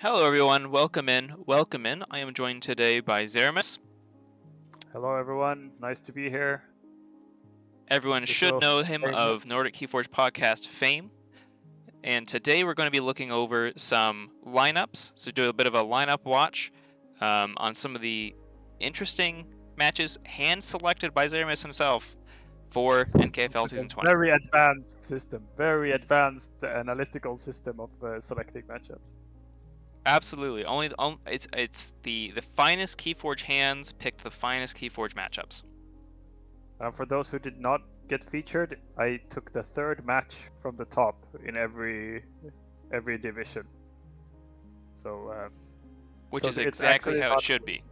Hello everyone, welcome in, welcome in. I am joined today by Zeramis. Hello everyone, nice to be here. Everyone This should little know him famous- of Nordic Keyforge podcast fame. And today we're going to be looking over some lineups, so do a bit of a lineup watch on some of the interesting matches hand-selected by Zeramis himself for NKFL Season 20. Very advanced system, very advanced analytical system of selecting matchups. Absolutely, it's the finest Keyforge hands picked the finest Keyforge matchups. For those who did not get featured, I took the third match from the top in every division. So, Which so is it's exactly actually how not- it should be.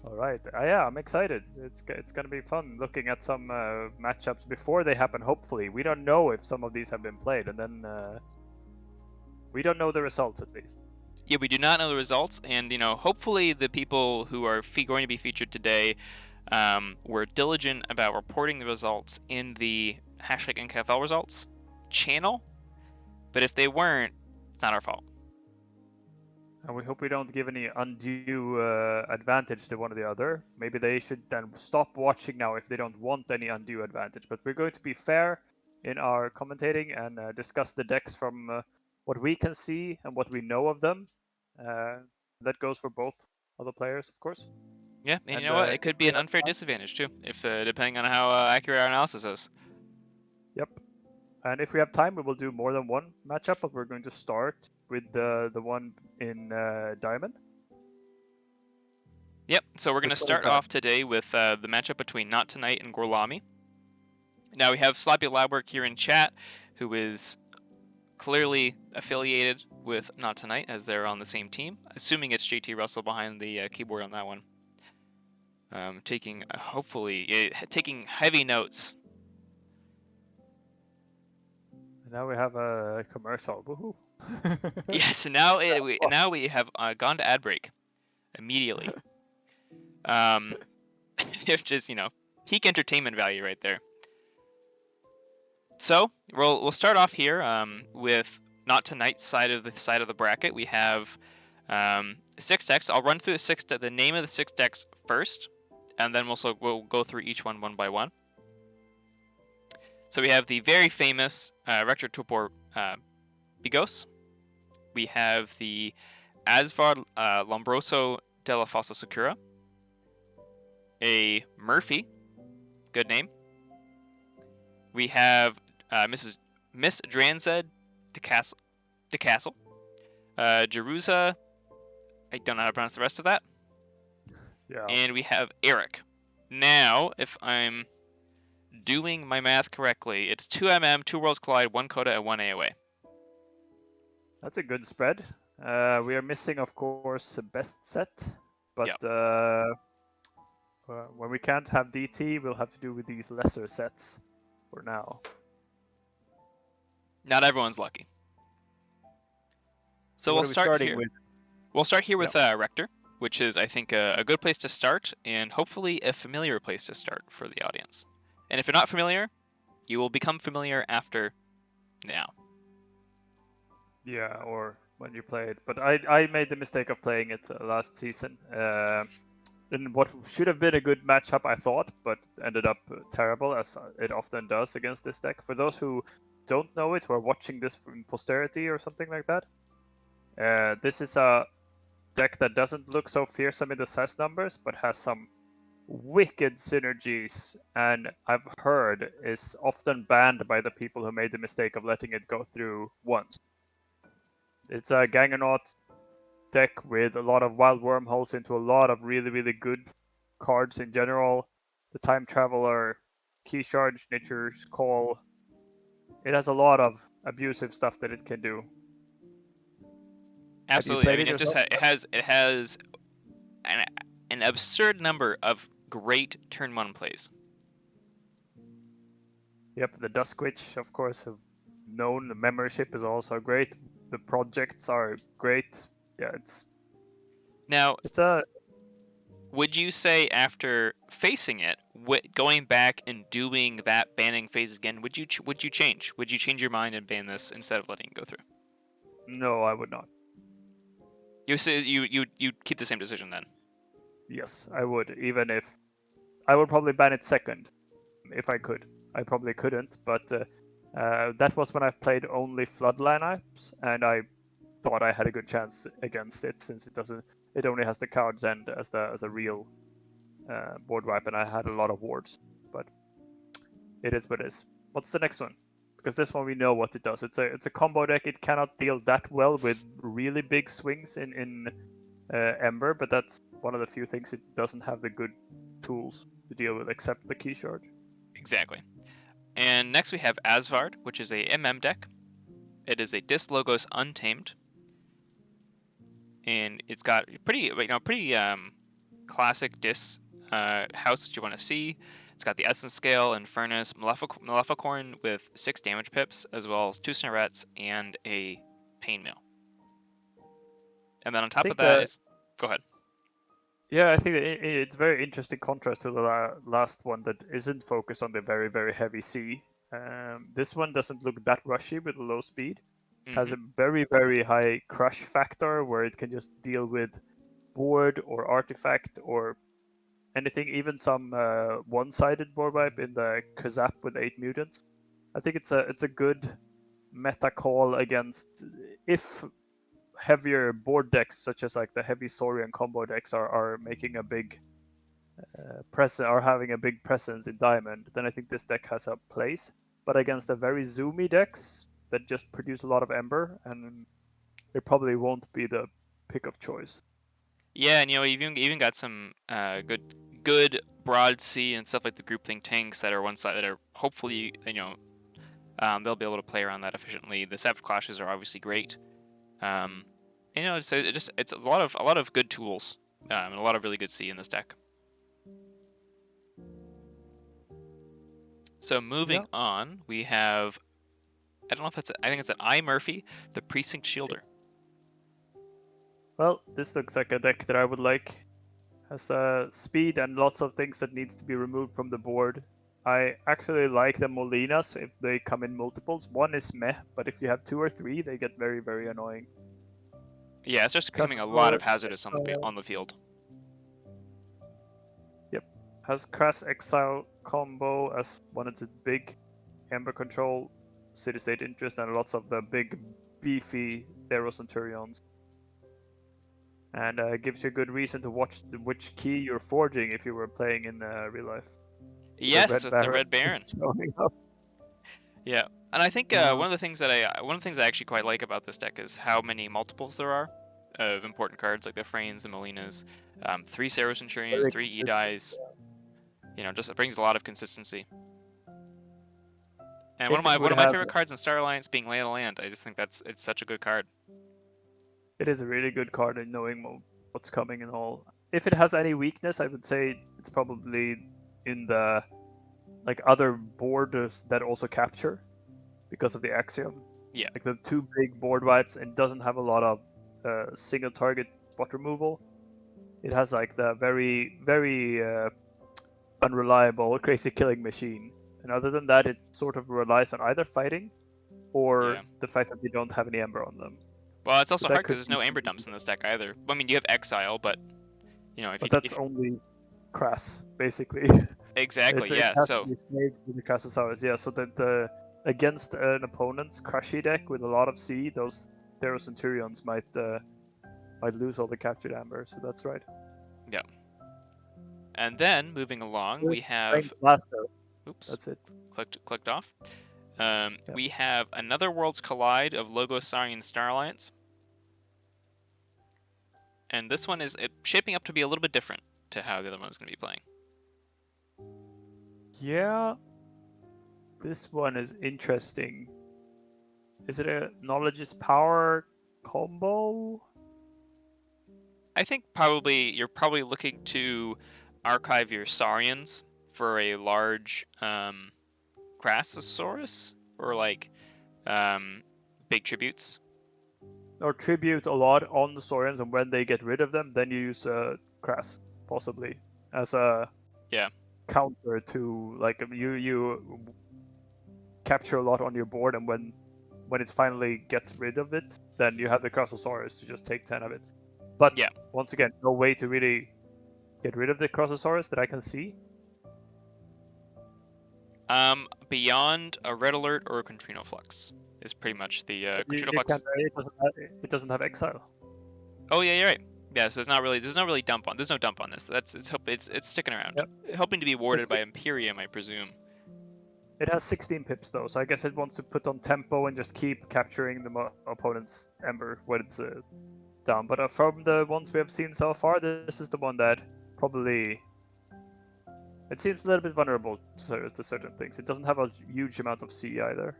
All right, yeah, I'm excited. It's gonna be fun looking at some matchups before they happen. Hopefully, we don't know if some of these have been played, and then we don't know the results at least. Yeah, we do not know the results, and hopefully the people who are going to be featured today were diligent about reporting the results in the hashtag NKFL results channel. But if they weren't, it's not our fault. And we hope we don't give any undue advantage to one or the other. Maybe they should then stop watching now if they don't want any undue advantage. But we're going to be fair in our commentating and discuss the decks from what we can see and what we know of them. That goes for both other players, of course. Yeah, and you And, know what? It could if be we an have unfair time- disadvantage too, if depending on how accurate our analysis is. Yep. And if we have time, we will do more than one matchup. But we're going to start with the one in Diamond. Yep. So we're going to Which one is start that? off today with the matchup between Not2Night and Gorlami. Now we have Slappy Labwork here in chat, who is clearly affiliated with Not2Night as they're on the same team. Assuming it's JT Russell behind the keyboard on that one. Taking heavy notes. Now we have a commercial. Woohoo! Yes, now we have gone to ad break immediately. It's just peak entertainment value right there. So we'll start off here with Not2Night's side of the bracket. We have 6 decks. I'll run through the name of the 6 decks first, and then we'll go through each one by one. So we have the very famous Rector Topor Bigos. We have the Asvar Lombroso della Fossa Sakura. A Murphy, good name. We have Miss Dranzed de Castle. Jerusa, I don't know how to pronounce the rest of that. Yeah. And we have Eric. Now, if I'm doing my math correctly, it's 2 MM, 2 Worlds Collide, 1 Coda, and 1 AOA. That's a good spread. We are missing, of course, a best set, but Yep. When we can't have DT, we'll have to do with these lesser sets for now. Not everyone's lucky. So we'll start here. We'll start here with Rector, which is, I think, a good place to start, and hopefully a familiar place to start for the audience. And if you're not familiar, you will become familiar after now. Yeah, or when you play it. But I made the mistake of playing it last season. In what should have been a good matchup, I thought, but ended up terrible, as it often does against this deck. For those who don't know it, who are watching this from posterity or something like that, this is a deck that doesn't look so fearsome in the size numbers, but has some wicked synergies, and I've heard is often banned by the people who made the mistake of letting it go through once. It's a Gangonaut deck with a lot of wild wormholes into a lot of really, really good cards in general. The Time Traveler, Key Charge, Nature's Call. It has a lot of abusive stuff that it can do. Absolutely. I mean, it has an absurd number of great turn 1 plays. Yep, the Dusk Witch, of course, known. The membership is also great. The projects are great. Yeah, would you say after facing it, going back and doing that banning phase again, would you change? Would you change your mind and ban this instead of letting it go through? No, I would not. You say you keep the same decision then. Yes, I would. Even if I would probably ban it second, if I could. I probably couldn't, but that was when I played only flood lineups, and I thought I had a good chance against it since it doesn't. It only has the card's end as a real board wipe, and I had a lot of wards. But it is what it is. What's the next one? Because this one we know what it does. It's a combo deck. It cannot deal that well with really big swings in Ember, but that's one of the few things it doesn't have the good tools to deal with, except the key shard. Exactly. And next we have Asvard, which is a MM deck. It is a Dis Logos Untamed, and it's got pretty classic Dis house that you want to see. It's got the Essence Scale, Infernus, Maleficorn with 6 damage pips, as well as 2 Snarets and a Pain Mill. And then on top of that is... Go ahead. Yeah, I think it's very interesting contrast to the last one that isn't focused on the very, very heavy C. This one doesn't look that rushy with low speed. Has a very, very high crush factor where it can just deal with board or artifact or anything, even some one-sided board wipe in the Kazap with 8 mutants. I think it's a good meta call against if heavier board decks such as like the heavy Saurian combo decks are making a big are having a big presence in Diamond, then I think this deck has a place. But against the very zoomy decks that just produce a lot of Ember, and it probably won't be the pick of choice. Yeah, and you've even got some good broad C and stuff like the groupthink tanks that are one side that are hopefully they'll be able to play around that efficiently. The Savage Clashes are obviously great. So it's a lot of good tools and a lot of really good C in this deck. So moving on, we have I think it's an I Murphy, the Precinct Shielder. Well, this looks like a deck that I would like. Has speed and lots of things that needs to be removed from the board. I actually like the Molinas if they come in multiples. One is meh, but if you have 2 or 3, they get very, very annoying. Yeah, it's just becoming a lot of hazardous on the field. Yep. Has Crass Exile combo as one of its big Ember control, city-state interest, and lots of the big, beefy Theros Centurions. And gives you a good reason to watch which key you're forging if you were playing in real life. Yes, with the Red Baron. Yeah, and I think one of the things I actually quite like about this deck is how many multiples there are of important cards like the Frains, the Molinas, 3 Theros Centurions, 3 Edis. Just it brings a lot of consistency. And one of my favorite cards in Star Alliance being Lay of the Land. I just think it's such a good card. It is a really good card in knowing what's coming and all. If it has any weakness, I would say it's probably in the other borders that also capture because of the Axiom. Yeah. Like the 2 big board wipes and doesn't have a lot of single target spot removal. It has like the very, very unreliable crazy killing machine. And other than that, it sort of relies on either fighting or the fact that they don't have any Ember on them. Well, it's also hard because there's no Ember dumps in this deck either. I mean, you have Exile, but that's only Crass, basically. Exactly, It has to be snaked with the Crassosaurus, yeah. So that against an opponent's Crushy deck with a lot of C, those Theros Centurions might lose all the captured Amber. So that's right. Yeah. And then moving along, we have. Oops. That's it. Clicked off. We have another Worlds Collide of Logos Saurian Star Alliance. And this one is shaping up to be a little bit different to how the other one is going to be playing. Yeah. This one is interesting. Is it a Knowledge is Power combo? I think you're probably looking to archive your Saurians for a large Crassosaurus or big tributes. Or tribute a lot on the Saurians, and when they get rid of them, then you use Crass, possibly, as a counter to you capture a lot on your board, and when when it finally gets rid of it, then you have the Crossosaurus to just take 10 of it. But Yeah. once again, no way to really get rid of the Crossosaurus that I can see. Beyond a Red Alert or a Contrino Flux is pretty much the Contrino Flux. It doesn't have Exile. Oh yeah, you're right. Yeah, so there's no dump on this. It's sticking around, hoping to be warded by Imperium, I presume. It has 16 pips though, so I guess it wants to put on tempo and just keep capturing the opponent's Ember when it's down. But from the ones we have seen so far, this is the one that probably... It seems a little bit vulnerable to certain things. It doesn't have a huge amount of C either.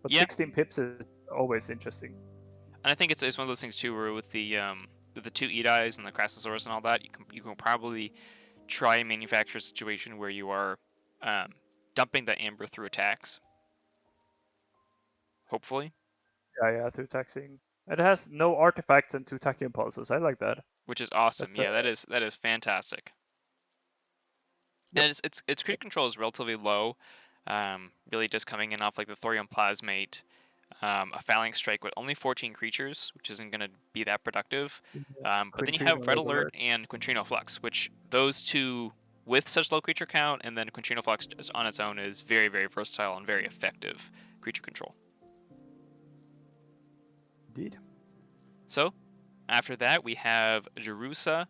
But 16 pips is always interesting. And I think it's one of those things too, where with the 2 Edis and the Crassosaurus and all that, you can probably try and manufacture a situation where you are dumping the Amber through attacks. Hopefully. Yeah, through taxing. It has no artifacts and 2 tachyon pulses. I like that. Which is awesome. That is fantastic. Yep. And its crit control is relatively low. Really just coming in off like the Thorium Plasmate, a Phalanx Strike with only 14 creatures, which isn't going to be that productive. But then you have Red Alert and Quintrino Flux, which those two with such low creature count, and then Quintrino Flux just on its own is very, very versatile and very effective creature control. Indeed. So, after that, we have Jerusa,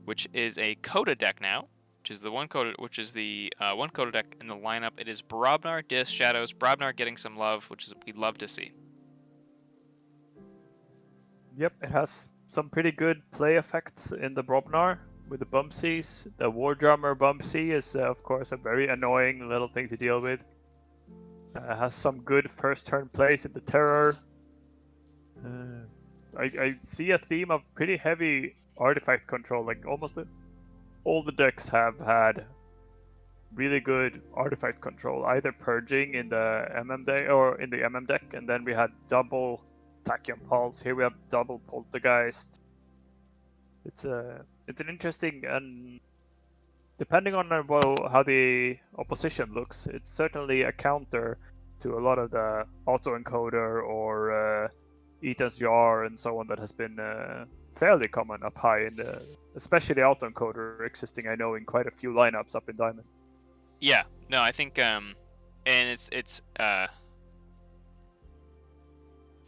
which is a Coda deck now, which is the one Coda deck in the lineup. It is Brobnar, Dis, Shadows. Brobnar getting some love, which is we'd love to see. Yep, it has some pretty good play effects in the Brobnar with the Bumpsies. The War Drummer Bumpsy is, of course, a very annoying little thing to deal with. Has some good first turn plays in the Terror. I see a theme of pretty heavy artifact control. Like almost all the decks have had really good artifact control, either purging in the MM deck or in the MM deck, and then we had double Tachyon Pulse. Here we have double Poltergeist. It's an interesting, and depending on how the opposition looks, it's certainly a counter to a lot of the autoencoder or Ethan's Jar and so on that has been fairly common up high in the, especially the autoencoder existing, I know, in quite a few lineups up in Diamond. Yeah, no, I think and it's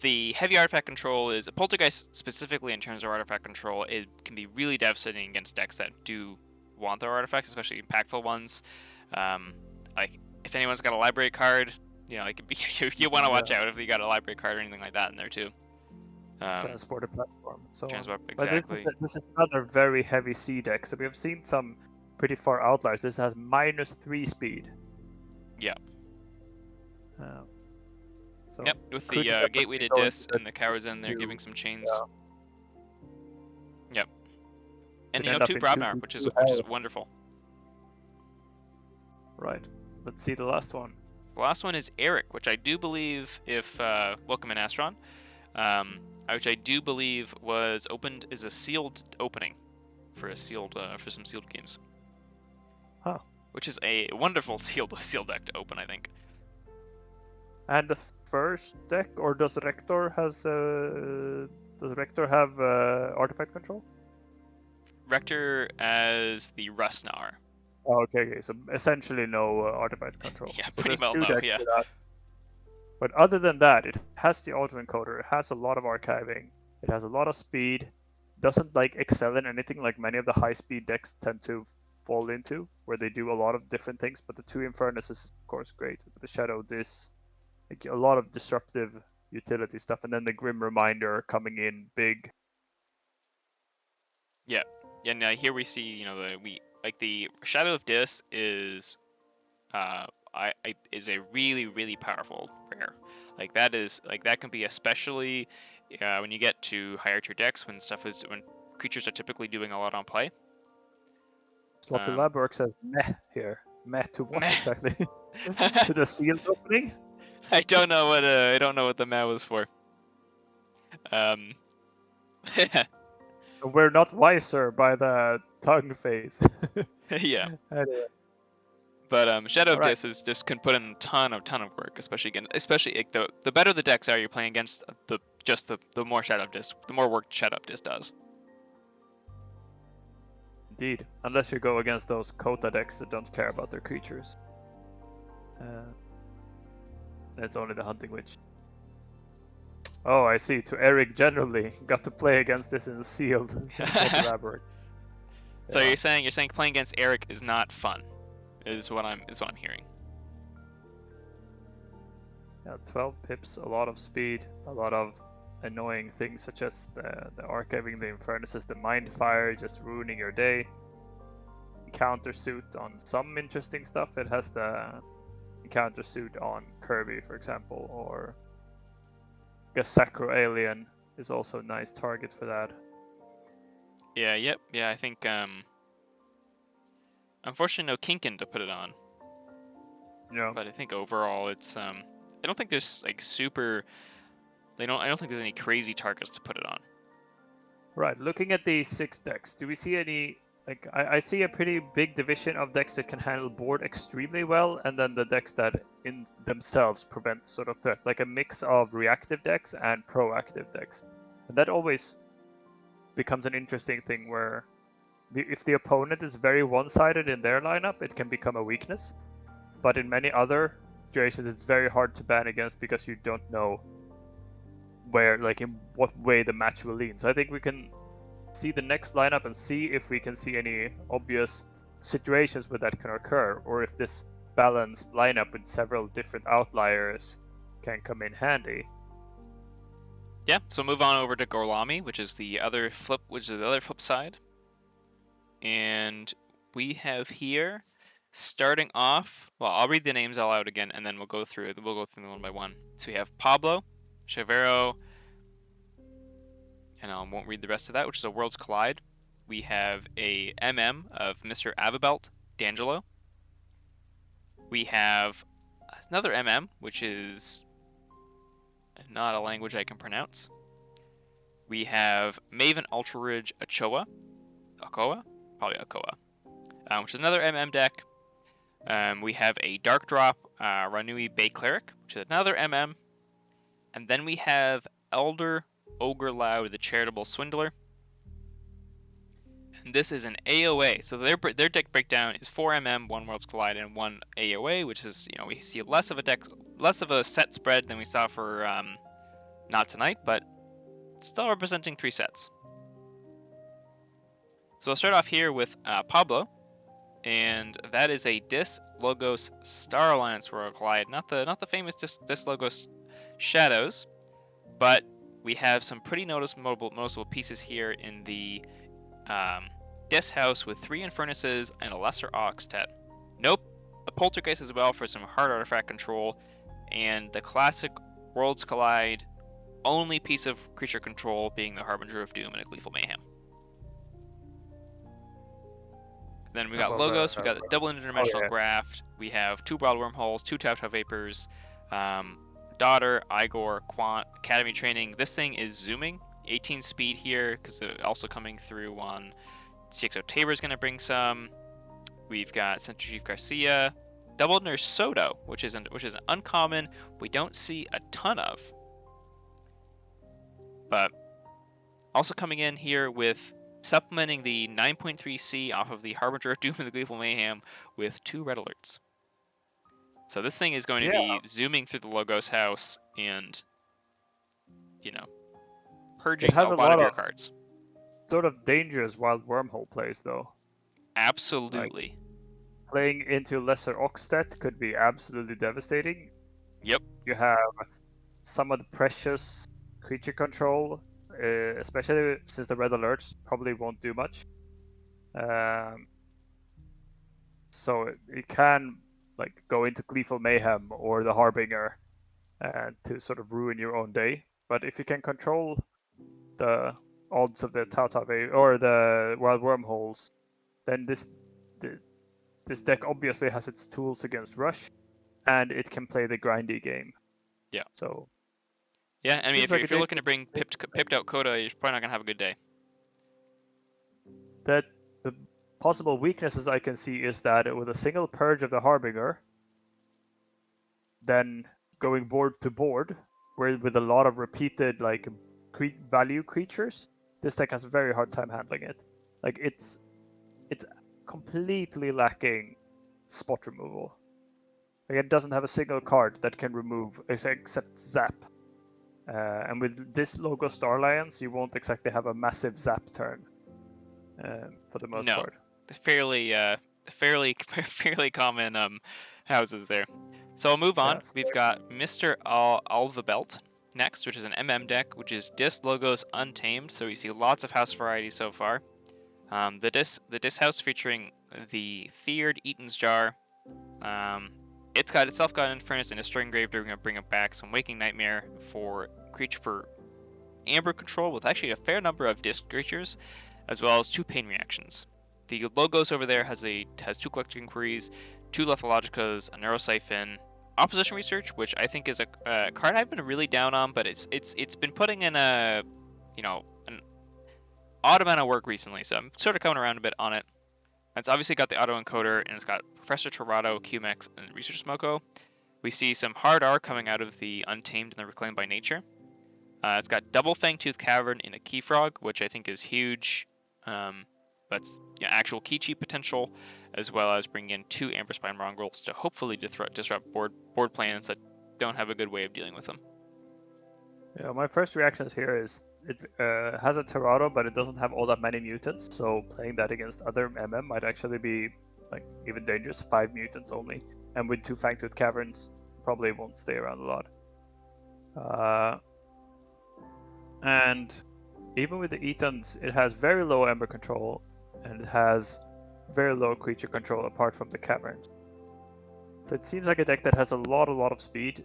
the heavy artifact control is a Poltergeist specifically in terms of artifact control. It can be really devastating against decks that do want their artifacts, especially impactful ones. Like if anyone's got a library card, you know, it could be you want to watch out if you got a library card or anything like that in there too. Transporter platform. So exactly. But this is another very heavy C deck. So we have seen some pretty far outliers. This has -3 speed. Yeah. So yep, with the Gateway to Dis and the Cowards in there giving some chains. Yeah. Yep. And 2 Brobnar, which is wonderful. Right. Let's see the last one. The last one is Eric, which I do believe, if welcome in Astron, which I do believe was opened as a sealed opening for some sealed games. Huh. Which is a wonderful sealed deck to open, I think. And the first deck, or does Rector have artifact control? Rector as the Rustnar. Oh, okay. So essentially no artifact control. Yeah, so pretty well no, yeah. But other than that, it has the autoencoder, it has a lot of archiving, it has a lot of speed, doesn't like excel in anything like many of the high-speed decks tend to fall into, where they do a lot of different things, but the 2 Infernus is of course great. With the Shadow Dis, like a lot of disruptive utility stuff, and then the Grim Reminder coming in big. Yeah, and here we see, you know, the Shadow of Dis is is a really, really powerful prayer. Like that can be especially when you get to higher tier decks when creatures are typically doing a lot on play. Sloppy Labwork says meh here. Meh to what exactly? To the sealed opening? I don't know what the meh was for. We're not wiser by the tongue phase. Yeah. Anyway. But Shadow of Alright. Dis just can put in a ton of work, especially like, the better the decks are you're playing against, the more Shadow of Dis, the more work Shadow of Dis does. Indeed, unless you go against those Kota decks that don't care about their creatures. It's only the Hunting Witch. Oh, I see. To Eric generally got to play against this in the sealed. That's elaborate. So Yeah. you're saying playing against Eric is not fun, is what I'm hearing. Yeah, 12 pips, a lot of speed, a lot of annoying things such as the archiving, the Infernuses, the Mind Fire, just ruining your day. Countersuit on some interesting stuff. It has the countersuit on Kirby, for example, or I guess Sacro Alien is also a nice target for that. Yeah, yep, yeah, I think, unfortunately no Kinkin to put it on. Yeah. But I think overall it's, I don't think there's, like, I don't think there's any crazy targets to put it on. Right, looking at the 6 decks, do we see any, like, I see a pretty big division of decks that can handle board extremely well, and then the decks that in themselves prevent sort of threat, like a mix of reactive decks and proactive decks. And that always becomes an interesting thing where if the opponent is very one-sided in their lineup, it can become a weakness. But in many other situations, it's very hard to ban against because you don't know where, like, in what way the match will lean. So I think we can see the next lineup and see if we can see any obvious situations where that can occur, or if this balanced lineup with several different outliers can come in handy. Yeah, so move on over to Gorlami, which is the other flip side. And we have here, starting off, well, I'll read the names all out again, and then we'll go through them one by one. So we have Pablo, Chavero, and I won't read the rest of that, which is a Worlds Collide. We have a MM of Mr. Avabelt, D'Angelo. We have another MM, which is not a language I can pronounce. We have Maven Ultra Ridge Okoa, probably Okoa, which is another MM deck. We have a Dark Drop Ranui Bay Cleric, which is another MM. And then we have Elder Ogre Loud, the Charitable Swindler. And this is an AOA. So their deck breakdown is 4 MM, 1 Worlds Collide, and 1 AOA, which is, we see less of a set spread than we saw for Not2Night, but still representing 3 sets. So I'll start off here with Pablo, and that is a Dis Logos Star Alliance World Collide, not the famous Dis Logos Shadows, but we have some pretty noticeable pieces here in the Dis house with 3 Infernuses and a Lesser Oxtet. Nope, a Poltergeist as well for some hard artifact control, and the classic Worlds Collide only piece of creature control being the Harbinger of Doom and a Gleeful Mayhem. Then we got Logos, we got the double interdimensional graft, we have 2 Wild Wormholes, 2 Tau Vapors, Daughter, Igor, Quant, Academy Training. This thing is zooming, 18 speed here, because also coming through on CXO Tabor is going to bring some. We've got Centrifuge Garcia, Double Nurse Soto, which is an uncommon we don't see a ton of. But also coming in here with supplementing the 9.3C off of the Harbinger of Doom and the Gleeful Mayhem with 2 red alerts. So this thing is going to be zooming through the Logos house and, purging a lot of your cards. Sort of dangerous Wild Wormhole plays, though. Absolutely. Like, playing into Lesser Oxtet could be absolutely devastating. Yep. You have some of the precious creature control, especially since the red alerts probably won't do much. So it can go into Gleeful Mayhem or the Harbinger to sort of ruin your own day. But if you can control the odds of the Tautave or the Wild Wormholes, then this deck obviously has its tools against Rush, and it can play the grindy game. Yeah. So. Yeah, I mean, if you're looking to bring pipped out Coda, you're probably not gonna have a good day. The possible weaknesses I can see is that with a single purge of the Harbinger, then going board to board, where with a lot of repeated like value creatures, this deck has a very hard time handling it. Like it's completely lacking spot removal. Like it doesn't have a single card that can remove except zap. And with this logo Star Lions, you won't exactly have a massive zap turn for the most part. Fairly common houses there. So I'll move on. Yes. We've got Mr. Alvabelt next, which is an MM deck, which is Dis Logos Untamed. So we see lots of house variety so far. The Dis house featuring the Feared Eaton's Jar. It's got Infernus and a String Grave. They're going to bring it back some Waking Nightmare for Amber control with actually a fair number of Disc creatures, as well as 2 pain reactions. The Logos over there has 2 Collected Inquiries, 2 Lethologicas, a Neurosiphon, Opposition Research, which I think is a card I've been really down on, but it's been putting in an odd amount of work recently, so I'm sort of coming around a bit on it. It's obviously got the autoencoder, and it's got Professor Torado, QMX, and Research Smoko. We see some hard R coming out of the Untamed and the Reclaimed by Nature. It's got Double Fangtooth Cavern in a Keyfrog, which I think is huge. That's actual key cheat potential, as well as bringing in 2 Amberspine Mongrels to hopefully disrupt board plans that don't have a good way of dealing with them. Yeah, my first reactions here is it has a Torado, but it doesn't have all that many mutants, so playing that against other MM might actually be like even dangerous. 5 mutants only, and with 2 Fangtooth Caverns, probably won't stay around a lot. And even with the Etons, it has very low Ember control, and it has very low creature control apart from the Caverns. So it seems like a deck that has a lot of speed,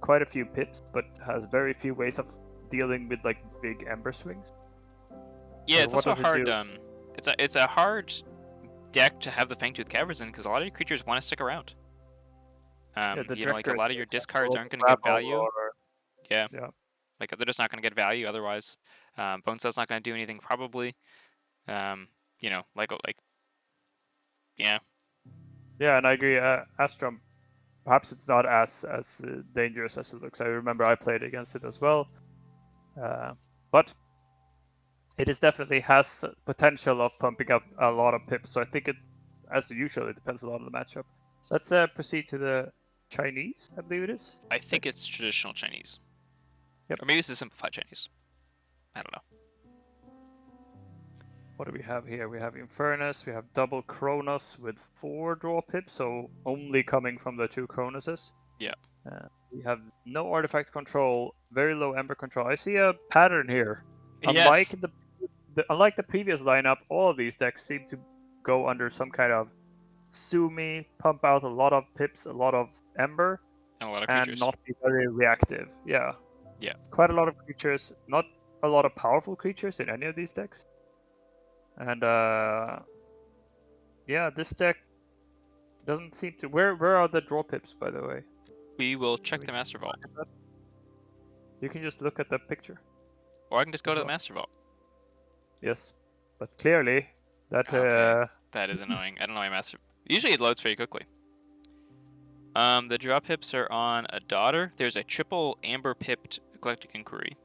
quite a few pips, but has very few ways of dealing with like big Ember swings. Yeah, so it's also hard. It It's a hard deck to have the Fangtooth Caverns in because a lot of your creatures want to stick around. Like a lot of your discards aren't going to get value. Yeah. Like they're just not going to get value otherwise. Bone Cell's not going to do anything probably. Yeah. Yeah, and I agree. Astron, perhaps it's not as dangerous as it looks. I remember I played against it as well, but it is definitely has potential of pumping up a lot of pips. So I think it, as usual, it depends a lot on the matchup. Let's proceed to the Chinese. I believe it is. I think it's traditional Chinese. Yep. Or maybe it's a simplified Chinese. I don't know. What do we have here? We have Infernus, we have double Kronos with 4 draw pips, so only coming from the 2 Kronoses. Yeah. We have no artifact control, very low Ember control. I see a pattern here. Yes. Unlike the previous lineup, all of these decks seem to go under some kind of Sumi, pump out a lot of pips, a lot of Ember, and a lot of creatures. And not be very reactive. Yeah. Yeah. Quite a lot of creatures, not a lot of powerful creatures in any of these decks. And yeah, this deck doesn't seem to. Where are the draw pips, by the way? We will check the Master Vault. You can just look at the picture. Or I can just go to the Master Vault. Yes, but clearly that. Okay. That is annoying. I don't know why Master. Usually it loads very quickly. The draw pips are on a Daughter. There's a triple Amber pipped Eclectic Inquiry.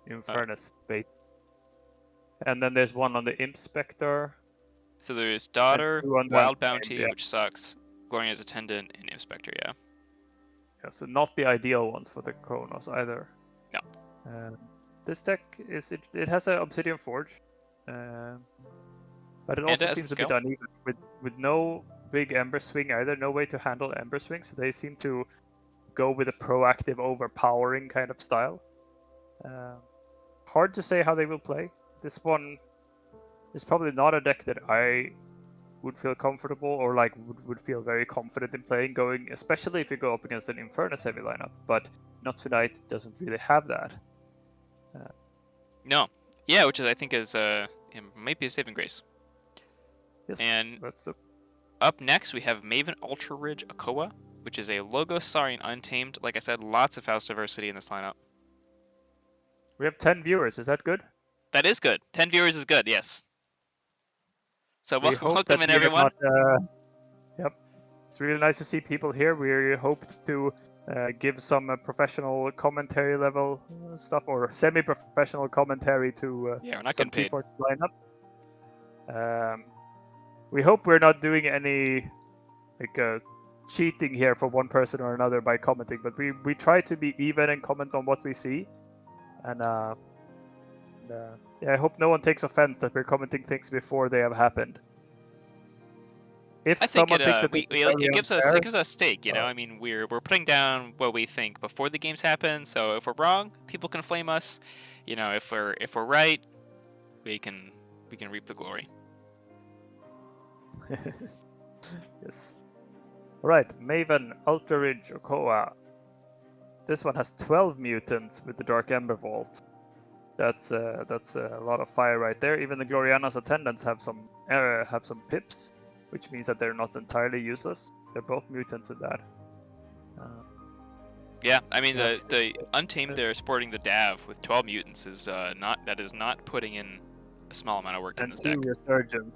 Infernus bait. And then there's one on the Inspector. So there's Daughter, Wild Bounty, which sucks, Gloria's Attendant, and Inspector, yeah. Yeah, so not the ideal ones for the Kronos either. No. This deck it has an Obsidian Forge, but it also seems a bit uneven with no big Ember swing either. No way to handle Ember swing, so they seem to go with a proactive, overpowering kind of style. Hard to say how they will play. This one is probably not a deck that I would feel comfortable or like would feel very confident in playing, going, especially if you go up against an Infernus heavy lineup. But Not2Night doesn't really have that. No, yeah, which is I think is might be a saving grace. Yes, and up next we have Maven Ultra Ridge Akoa, which is a Logos Saurian Untamed. Like I said, lots of house diversity in this lineup. We have 10 viewers. Is that good? That is good. 10 viewers is good. Yes. So we hope welcome that in, we are everyone. not, yep, it's really nice to see people here. We hope to give some professional commentary level stuff or semi-professional commentary to Yeah, we're not some getting paid. Keyforge lineup. We hope we're not doing any like cheating here for one person or another by commenting, but we try to be even and comment on what we see. And yeah, I hope no one takes offense that we're commenting things before they have happened. If I think someone thinks that it gives us stake, you know. uh, I mean, we're putting down what we think before the games happen. So if we're wrong, people can flame us. You know, if we're right, we can reap the glory. yes. All right, Maven, Ultra Ridge, Okoa. This one has 12 mutants with the Dark Ember Vault. That's a lot of fire right there. Even the Gloriana's attendants have some pips, which means that they're not entirely useless. They're both mutants in that. Yeah, I mean Yes. the Untamed they're sporting the Dav with 12 mutants is not putting in a small amount of work in And this two deck. resurgence.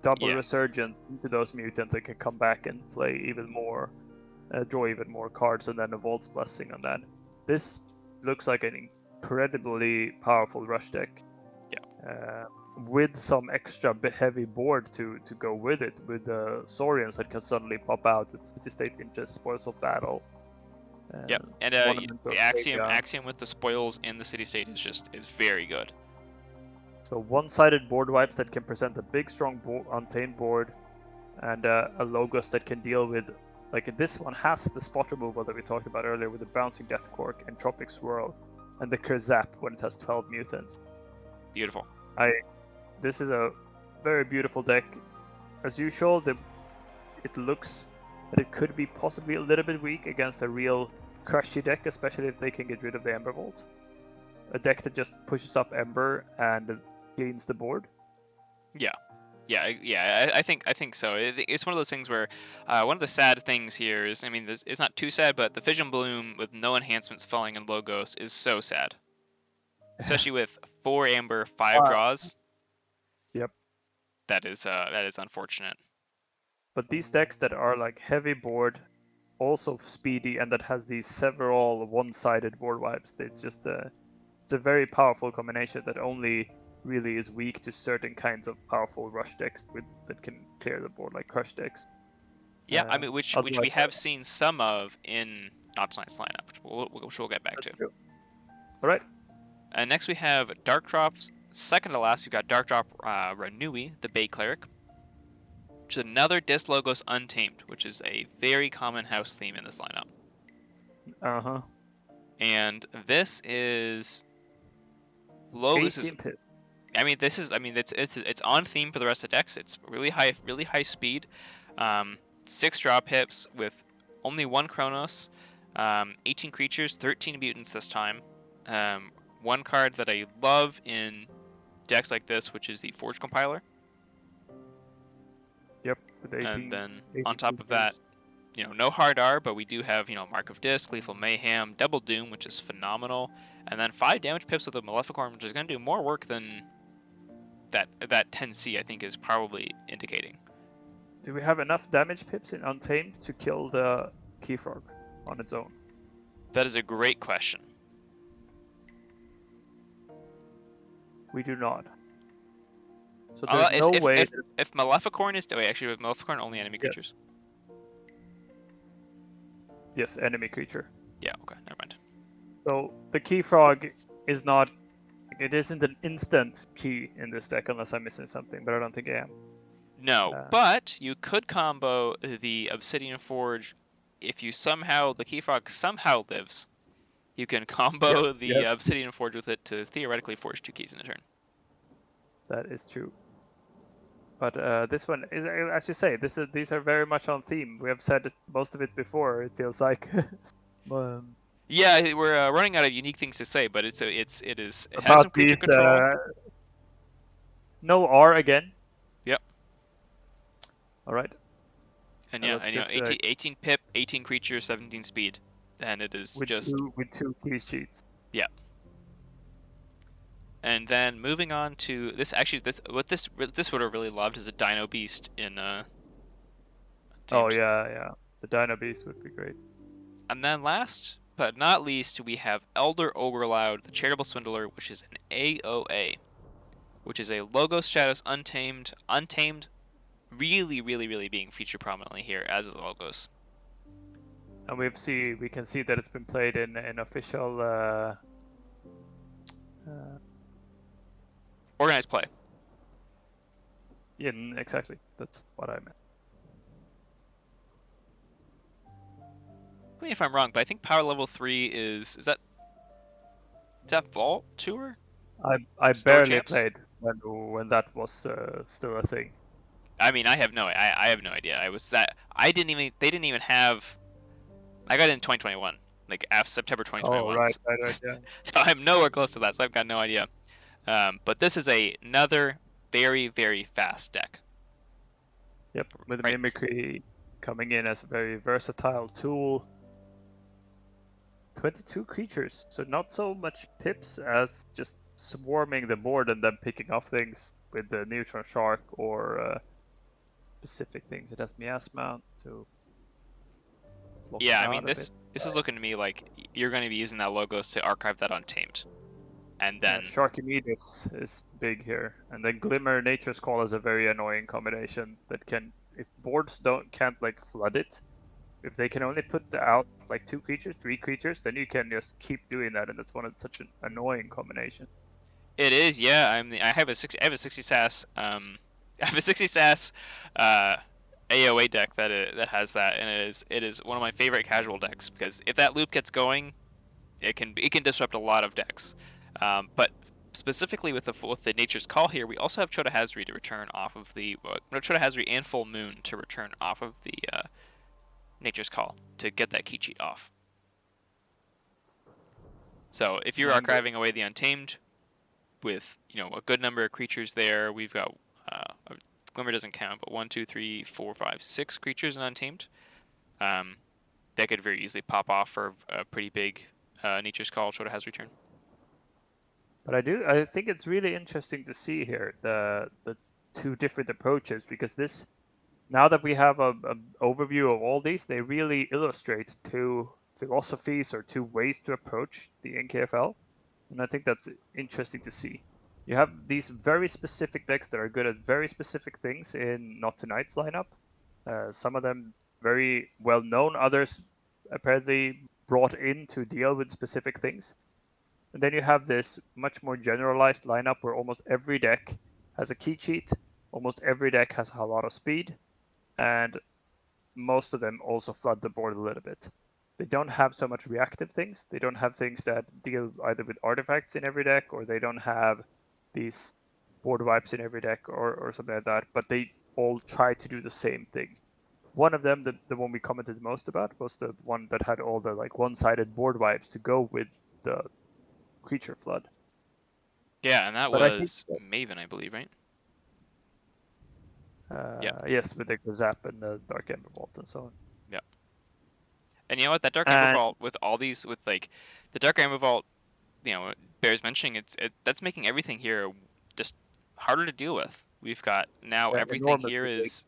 Double Yeah. resurgence into those mutants that can come back and play even more, draw even more cards, and then a Vault's Blessing on that. This looks like an incredibly powerful rush deck. Yeah. With some extra heavy board to go with it, with Saurians that can suddenly pop out with City State Interest, Spoils of Battle. Yep, and the Axiom with the spoils in the City State is very good. So one-sided board wipes that can present a big, strong Untamed board, and a Logos that can deal with, like this one has the spot removal that we talked about earlier with the Bouncing Death Cork, Entropic Swirl, and the Kerzap when it has 12 mutants. Beautiful. This is a very beautiful deck. As usual, it looks that it could be possibly a little bit weak against a real crushy deck, especially if they can get rid of the Ember Vault. A deck that just pushes up Ember and cleans the board. Yeah, I think so. It's one of those things where one of the sad things here is, I mean, it's not too sad, but the Fission Bloom with no enhancements falling in Logos is so sad, especially with 4 Amber, 5 draws. Yep. That is unfortunate. But these decks that are like heavy board, also speedy, and that has these several one-sided board wipes, it's just it's a very powerful combination that only really is weak to certain kinds of powerful rush decks that can clear the board, like crush decks. Yeah, I mean, which we have seen some of in Not2Night's lineup, which we'll get back to. True. All right. And next we have Dark Drops. Second to last, we got Dark Drop Renui, the Bay Cleric, which is another Dis Logos Untamed, which is a very common house theme in this lineup. Uh-huh. And this is low. This is, I mean, it's on theme for the rest of the decks. It's really high speed. 6 drop hits with only 1 Chronos, 18 creatures, 13 mutants this time. One card that I love in decks like this, which is the Forge Compiler. Yep. With 18, and then 18 on top of that, you know, no hard R, but we do have, you know, Mark of Disc, Lethal Mayhem, Double Doom, which is phenomenal, and then 5 damage pips with a Maleficorn, which is going to do more work than that 10C I think is probably indicating. Do we have enough damage pips in Untamed to kill the Keyforge on its own? That is a great question. We do not. So there's no way. If Maleficorn is... Wait, actually, with Maleficorn, only enemy creatures. Yes, enemy creature. Yeah, okay, never mind. So the Keyforge is not... It isn't an instant key in this deck, unless I'm missing something, but I don't think I am. No, but you could combo the Obsidian Forge if you somehow... The Keyforge somehow lives. You can combo the Obsidian Forge with it to theoretically forge 2 keys in a turn. That is true. But this one is, as you say, these are very much on theme. We have said most of it before. It feels like. Yeah, we're running out of unique things to say, but it has some creature these, control. No R again. Yep. All right. And yeah, and, 18 pip, 18 creatures, 17 speed, and it is with 2 key sheets. Yeah. And then moving on to this, actually, what this would have really loved is a Dino Beast in Oh Tamed. yeah. The Dino Beast would be great. And then last but not least, we have Elder Overloud, the Charitable Swindler, which is an AOA, which is a Logos Status Untamed, really being featured prominently here, as is Logos. And we can see that it's been played in official Organized play. Exactly. That's what I meant. Tell me if I'm wrong, but I think Power Level 3 is that Vault Tour? I Store barely champs? played when that was still a thing. I mean, I have no idea. They didn't even have. I got it in 2021, like after September 2021. Oh right, yeah. So I'm nowhere close to that, so I've got no idea. But this is another very fast deck. Yep, with Right. Mimicry coming in as a very versatile tool. 22 creatures, so not so much pips as just swarming the board and then picking off things with the Neutron Shark or specific things. It has Miasma to block Yeah, I them mean out a bit. this is looking to me like you're going to be using that Logos to archive that Untamed, and then Sharkimedes is big here, and then Glimmer Nature's Call is a very annoying combination that can, if boards can't like flood it, if they can only put out like 2 creatures, 3 creatures, then you can just keep doing that, and it's such an annoying combination. it is. Yeah, I have a 60 sass I have a 60 sass AOA deck that has that, and it is one of my favorite casual decks because if that loop gets going, it can disrupt a lot of decks. But specifically with the Nature's Call here, we also have Chota Hazri to return off of the Chota Hazri and Full Moon to return off of the Nature's Call to get that key cheat off. So if you're archiving away the Untamed with a good number of creatures there, we've got Glimmer doesn't count, but 1, 2, 3, 4, 5, 6 creatures in Untamed. That could very easily pop off for a pretty big Nature's Call Chota Hazri return. But I think it's really interesting to see here the 2 different approaches, because now that we have a overview of all these, they really illustrate 2 philosophies or 2 ways to approach the NKFL, and I think that's interesting to see. You have these very specific decks that are good at very specific things in Not2Night's lineup. Some of them very well known, others apparently brought in to deal with specific things. And then you have this much more generalized lineup where almost every deck has a key cheat, almost every deck has a lot of speed, and most of them also flood the board a little bit. They don't have so much reactive things. They don't have things that deal either with artifacts in every deck, or they don't have these board wipes in every deck or something like that, but they all try to do the same thing. One of them, the one we commented most about, was the one that had all the like one-sided board wipes to go with the creature flood. Yeah, and that was Maven, I believe, right? Yeah. Yes, with the Zap and the Dark Ember Vault and so on. Yeah. And you know what? That Dark Ember Vault with all these, with like the Dark Ember Vault, bears mentioning. That's making everything here just harder to deal with. We've got now everything here is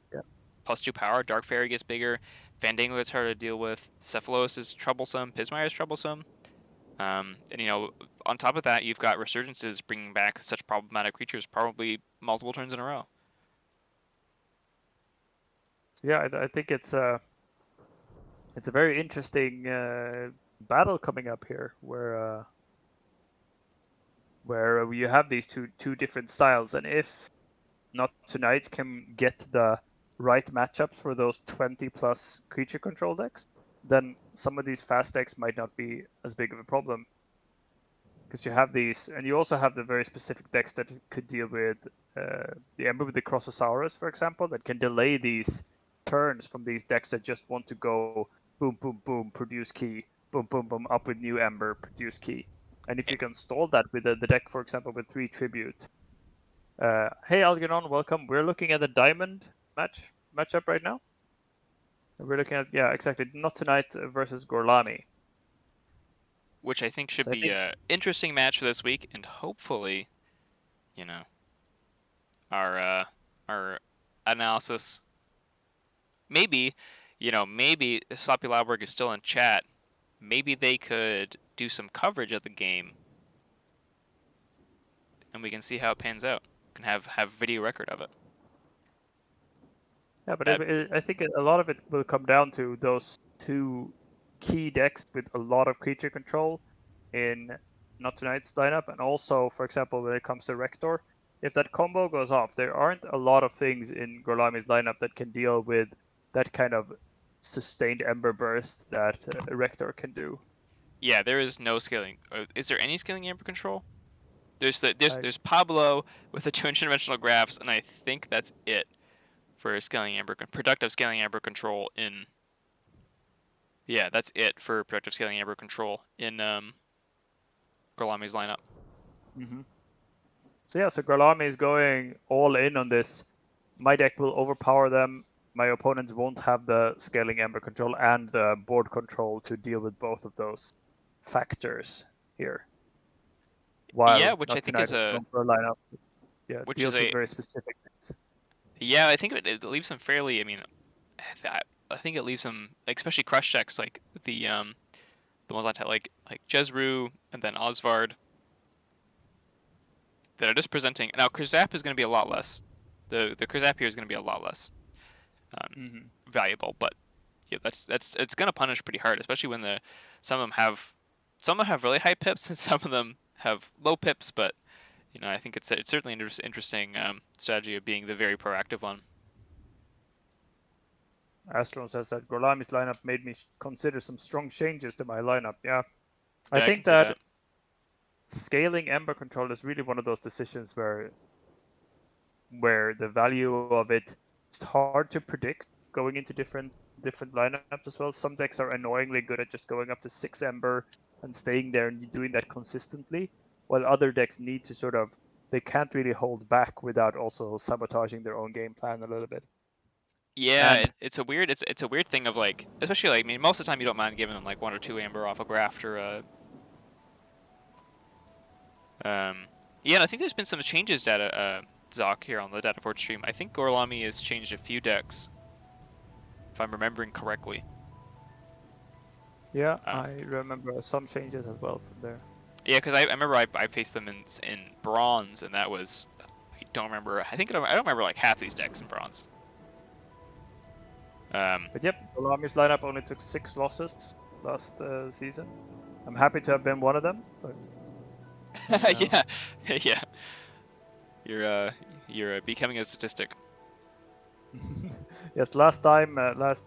+2 power. Dark Fairy gets bigger. Fandango gets harder to deal with. Cephalos is troublesome. Pismire is troublesome. And on top of that, you've got Resurgences bringing back such problematic creatures probably multiple turns in a row. Yeah, I think it's a very interesting battle coming up here, where you have these two different styles, and if Not2Night can get the right matchups for those 20+ creature control decks, then some of these fast decks might not be as big of a problem. Because you have these, and you also have the very specific decks that could deal with the Ember with the Crossosaurus, for example, that can delay these turns from these decks that just want to go boom, boom, boom, produce key, boom, boom, boom, up with new Ember, produce key. And if you can stall that with the deck, for example, with 3 Tribute. Hey, Algernon, welcome. We're looking at the Diamond matchup right now. We're looking at, exactly, Not2Night versus Gorlami. Which I think should be an interesting match for this week, and hopefully our analysis. Maybe, maybe if Sloppy Lauberg is still in chat, maybe they could do some coverage of the game, and we can see how it pans out. We can have video record of it. Yeah, but I think a lot of it will come down to those two key decks with a lot of creature control in Not2Night's lineup, and also, for example, when it comes to Rector, if that combo goes off, there aren't a lot of things in Gorlami's lineup that can deal with that kind of sustained Ember Burst that Rector can do. Yeah, there is no scaling. Is there any scaling Amber control? There's Pablo with the 2-dimensional graphs, and I think that's it for productive scaling Amber control in. Yeah, that's it for productive scaling Amber control in Gorlami's lineup. Mm-hmm. So Gorlami is going all in on this. My deck will overpower them. My opponents won't have the scaling Ember control and the board control to deal with both of those factors here. While Yeah, which I think is a lineup, which deals is with very specific things. Yeah, I think it leaves them fairly. I mean, I think it leaves them, especially crush checks like the ones on like Jezru and then Osvard that are just presenting. Now Krzap is going to be a lot less. The Krzap here is going to be a lot less valuable, but yeah, it's going to punish pretty hard, especially when some of them have really high pips and some of them have low pips. But I think it's certainly an interesting strategy of being the very proactive one. Astron says that Gorlami's lineup made me consider some strong changes to my lineup. Yeah, I think that scaling Ember control is really one of those decisions where the value of it is hard to predict going into different lineups as well. Some decks are annoyingly good at just going up to 6 Ember and staying there and doing that consistently, while other decks need to they can't really hold back without also sabotaging their own game plan a little bit. Yeah, it's a weird thing of like, especially like, I mean, most of the time you don't mind giving them like 1 or 2 Amber off a graft or yeah, and I think there's been some changes Zoc here on the Dataforge stream. I think Gorlami has changed a few decks, if I'm remembering correctly. Yeah, I remember some changes as well from there. Yeah, because I remember I faced them in bronze, and that was I don't remember like half these decks in bronze. But yep, Gorlami's lineup only took 6 losses last season. I'm happy to have been one of them. But, yeah. You're becoming a statistic. Yes, last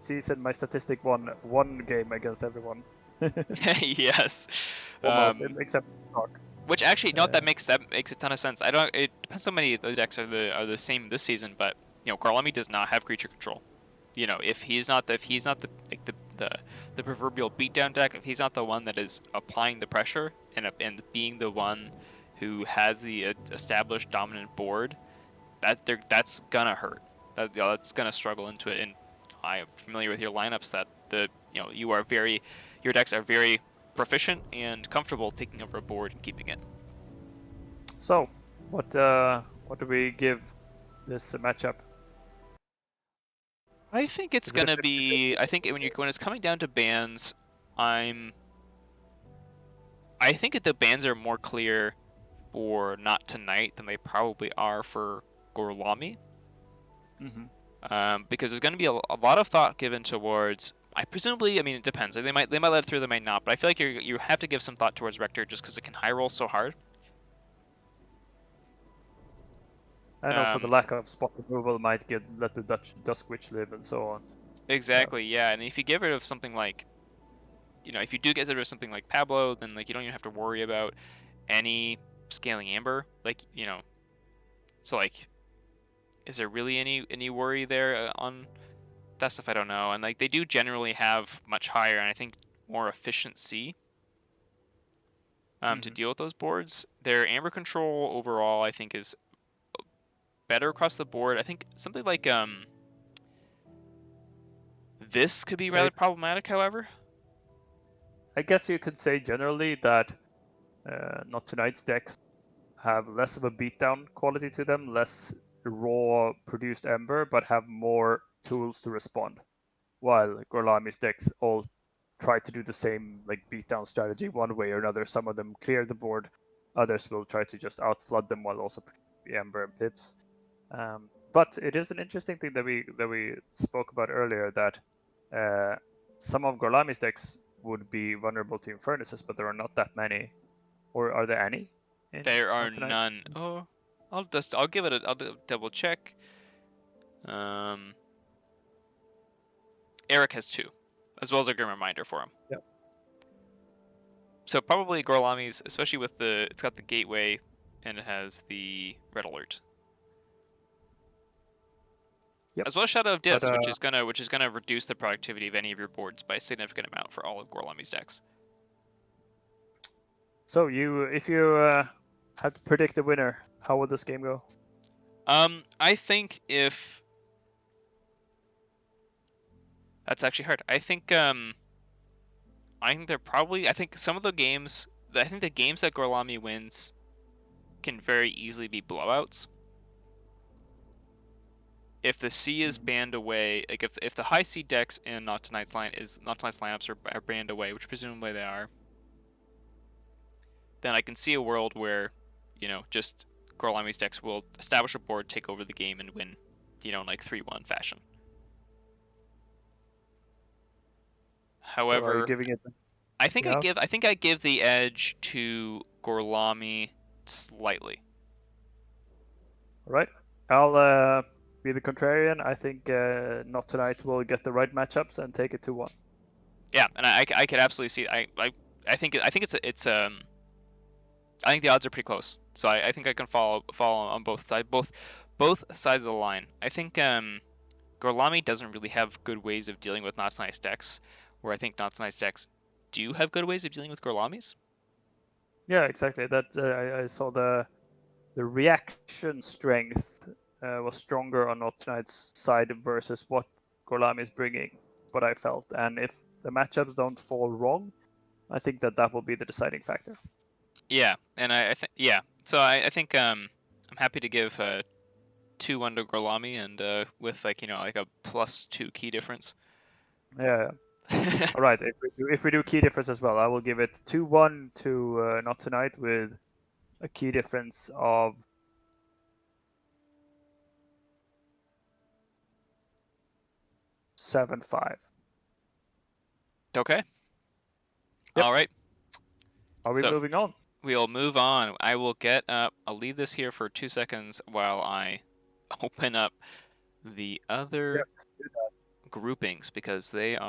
season, my statistic won 1 game against everyone. Yes. Except Rock. Which actually, that makes a ton of sense. It depends how many of the decks are the same this season, but Gorlami does not have creature control. If he's not the proverbial beatdown deck, if he's not the one that is applying the pressure and being the one who has the established dominant board, that's gonna hurt. That's gonna struggle into it. And I am familiar with your lineups that your decks are very proficient and comfortable taking over a board and keeping it. So, what do we give this matchup? I think it's gonna be. I think when it's coming down to bans, I think the bans are more clear for Not2Night than they probably are for Gorlami. Because there's going to be a lot of thought given towards. I mean, it depends. They might let it through, they might not. But I feel like you have to give some thought towards Rector just because it can high roll so hard. And also the lack of spot removal might let the Dusk Witch live and so on. Exactly, yeah. And if you get rid of something like, if you do get rid of something like Pablo, then like you don't even have to worry about any scaling Amber. So like, is there really any worry there on that stuff? I don't know. And like they do generally have much higher and I think more efficiency to deal with those boards. Their Amber control overall I think is better across the board. I think something like this could be rather problematic, however. I guess you could say generally that Not2Night's decks have less of a beatdown quality to them, less raw produced ember, but have more tools to respond. While Gorlami's decks all try to do the same like beatdown strategy one way or another. Some of them clear the board, others will try to just outflood them while also the ember and pips. But it is an interesting thing that we spoke about earlier, that some of Gorlami's decks would be vulnerable to Infernuses, but there are not that many. Or are there any? There are none. Oh, I'll give it I'll double check. Eric has 2, as well as a Grim Reminder for him. Yep. So probably Gorlami's, especially with it's got the gateway, and it has the red alert. Yep. As well as Shadow of Dis, which is gonna reduce the productivity of any of your boards by a significant amount for all of Gorlami's decks. So if you had to predict a winner, how would this game go? I think that's actually hard. I think they're probably. I think some of the games. I think the games that Gorlami wins can very easily be blowouts. If the C is banned away, like if the high C decks in Not2Night's lineups are banned away, which presumably they are, then I can see a world where, just Gorlami's decks will establish a board, take over the game, and win, like 3-1 fashion. However, so are you giving it? I think I give the edge to Gorlami slightly. All right, I'll be the contrarian. I think Not2Night will get the right matchups and take it 2-1. Yeah, and I could absolutely see. I think I think the odds are pretty close. So I think I can follow on both sides, both sides of the line. I think Gorlami doesn't really have good ways of dealing with Not2Night's decks, where I think Not2Night's decks do have good ways of dealing with Gorlami's. Yeah, exactly. That I saw the reaction strength was stronger on Not2Night's side versus what Gorlami is bringing. What I felt, and if the matchups don't fall wrong, I think that will be the deciding factor. Yeah, and I think So I think I'm happy to give 2-1 to Gorlami, and with like a +2 key difference. Yeah. All right. If we do key difference as well, I will give it 2-1 to Not2Night with a key difference of 7-5. Okay. Yep. All right. Are we moving on? We'll move on. I will get up. I'll leave this here for 2 seconds while I open up the other groupings, because there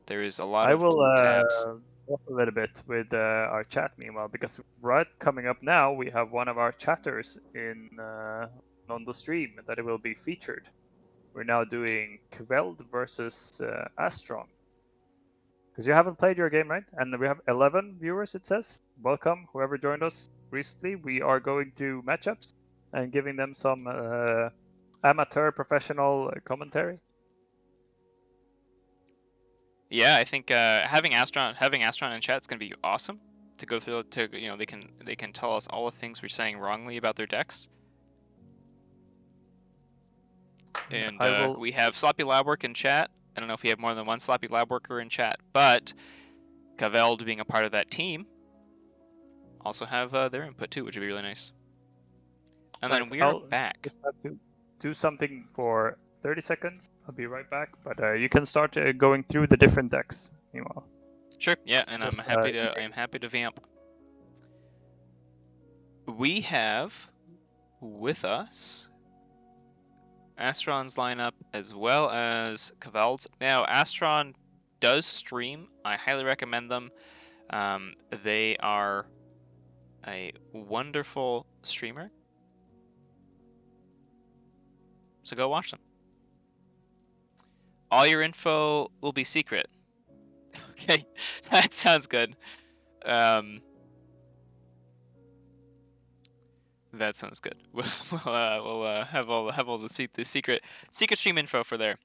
is a lot of tabs. I will talk a little bit with our chat meanwhile, because right coming up now we have one of our chatters on the stream that it will be featured. We're now doing Kveld versus Astron. Because you haven't played your game, right? And we have 11 viewers, it says. Welcome, whoever joined us recently. We are going through matchups and giving them some amateur professional commentary. Yeah, I think having Astron in chat is going to be awesome to go through. They can tell us all the things we're saying wrongly about their decks. And we have Sloppy Labwork in chat. I don't know if we have more than one Sloppy Labworker in chat, but Kveld, being a part of that team, also have their input too, which would be really nice. And then we are back. Just have to do something for 30 seconds. I'll be right back, but you can start going through the different decks meanwhile. Sure, yeah, and I'm happy to vamp. We have with us Astron's lineup as well as Kveld's. Now, Astron does stream. I highly recommend them. They are a wonderful streamer. So go watch them. All your info will be secret. Okay, that sounds good. That sounds good. We'll have all the secret stream info for there.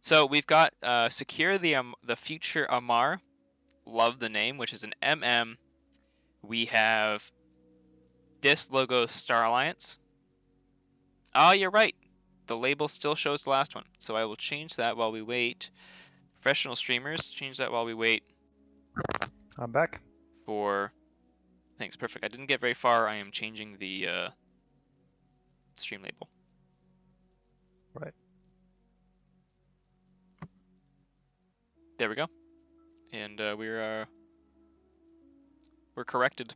So we've got Secure the Future Amar. Love the name, which is an MM. We have Dis logo Star Alliance. Oh, you're right. The label still shows the last one, so I will change that while we wait. Professional streamers, change that while we wait. I'm back. For thanks, perfect. I didn't get very far. I am changing the stream label. Right. There we go. And we're corrected.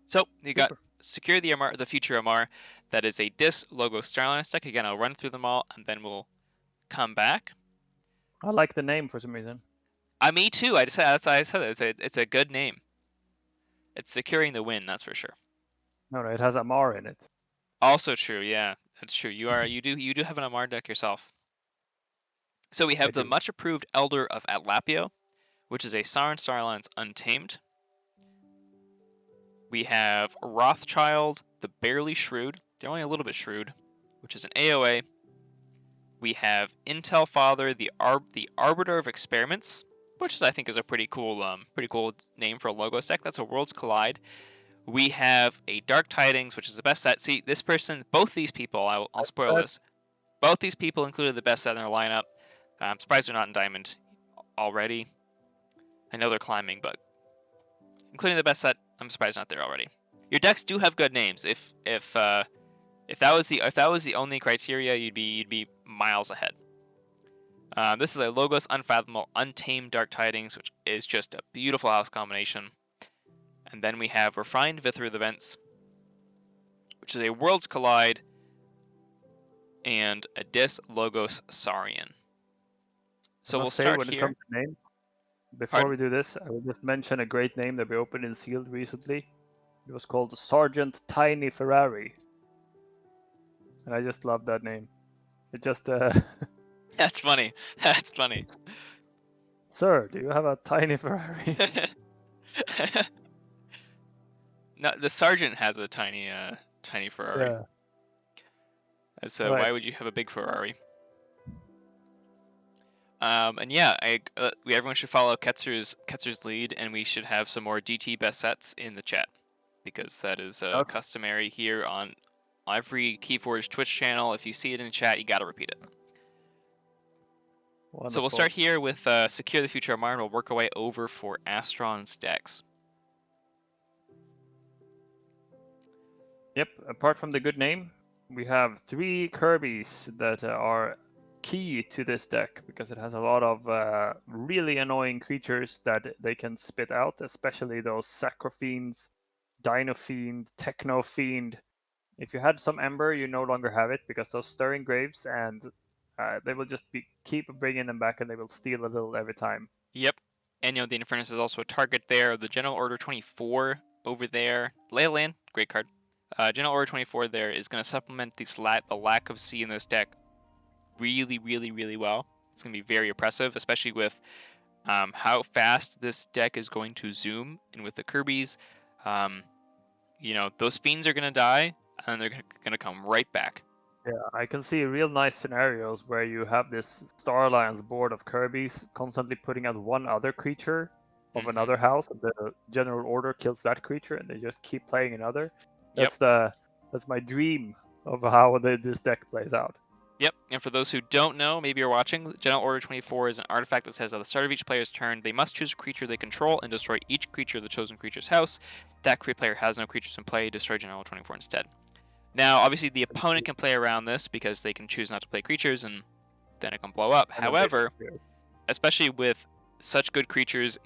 So you got Secure the MR, the future MR. That is a Dis logo Star Alliance deck. Again, I'll run through them all and then we'll come back. I like the name for some reason. Me too. I said it's a good name. It's securing the win, that's for sure. No, it has Amar in it. Also true, yeah, that's true. You do have an Amar deck yourself. So we have the much approved Elder of Atlapio, which is a Sarin Star Alliance Untamed. We have Rothschild, the Barely Shrewd. They're only a little bit shrewd, which is an AOA. We have Intel Father, the Arbiter of Experiments, which I think is a pretty cool name for a logo deck. That's a Worlds Collide. We have a Dark Tidings, which is the best set. See, this person, both these people, I'll spoil this. Both these people included the best set in their lineup. I'm surprised they're not in Diamond already. I know they're climbing, but including the best set, I'm surprised not there already. Your decks do have good names. If that was the only criteria, you'd be miles ahead. This is a Logos Unfathomable Untamed Dark Tidings, which is just a beautiful house combination. And then we have Refined Vithra the Vents, which is a Worlds Collide, and a Dis Logos Saurian. So we'll start when here. It comes to names, before we do this, I will just mention a great name that we opened in Sealed recently. It was called Sergeant Tiny Ferrari. And I just love that name. It just... That's funny. That's funny. Sir, do you have a tiny Ferrari? No, the Sergeant has a tiny Ferrari. Yeah. So why would you have a big Ferrari? And yeah, everyone should follow Ketzer's lead, and we should have some more DT best sets in the chat, because that is customary here on every Keyforge Twitch channel. If you see it in the chat, you gotta repeat it. Wonderful. So we'll start here with Secure the Future Amar, and we'll work our way over for Astron's decks. Yep, apart from the good name, we have 3 Kirby's that are key to this deck, because it has a lot of really annoying creatures that they can spit out, especially those Sacrofiends, Dino Fiend, Techno Fiend. If you had some Ember, you no longer have it, because those Stirring Graves, and they will just keep bringing them back, and they will steal a little every time. Yep, and the Infernus is also a target there. The General Order 24 over there. Leyland, great card. General Order 24 there is going to supplement the lack of C in this deck really, really, really well. It's going to be very oppressive, especially with how fast this deck is going to zoom, and with the Kirby's, those Fiends are going to die, and they're going to come right back. Yeah, I can see real nice scenarios where you have this Star Alliance board of Kirby's constantly putting out one other creature of another house, and the General Order kills that creature, and they just keep playing another. That's my dream of how this deck plays out. Yep, and for those who don't know, maybe you're watching, General Order 24 is an artifact that says at the start of each player's turn, they must choose a creature they control and destroy each creature of the chosen creature's house. If that player has no creatures in play, destroy General Order 24 instead. Now, obviously, the opponent can play around this because they can choose not to play creatures, and then it can blow up. However, especially with such good creatures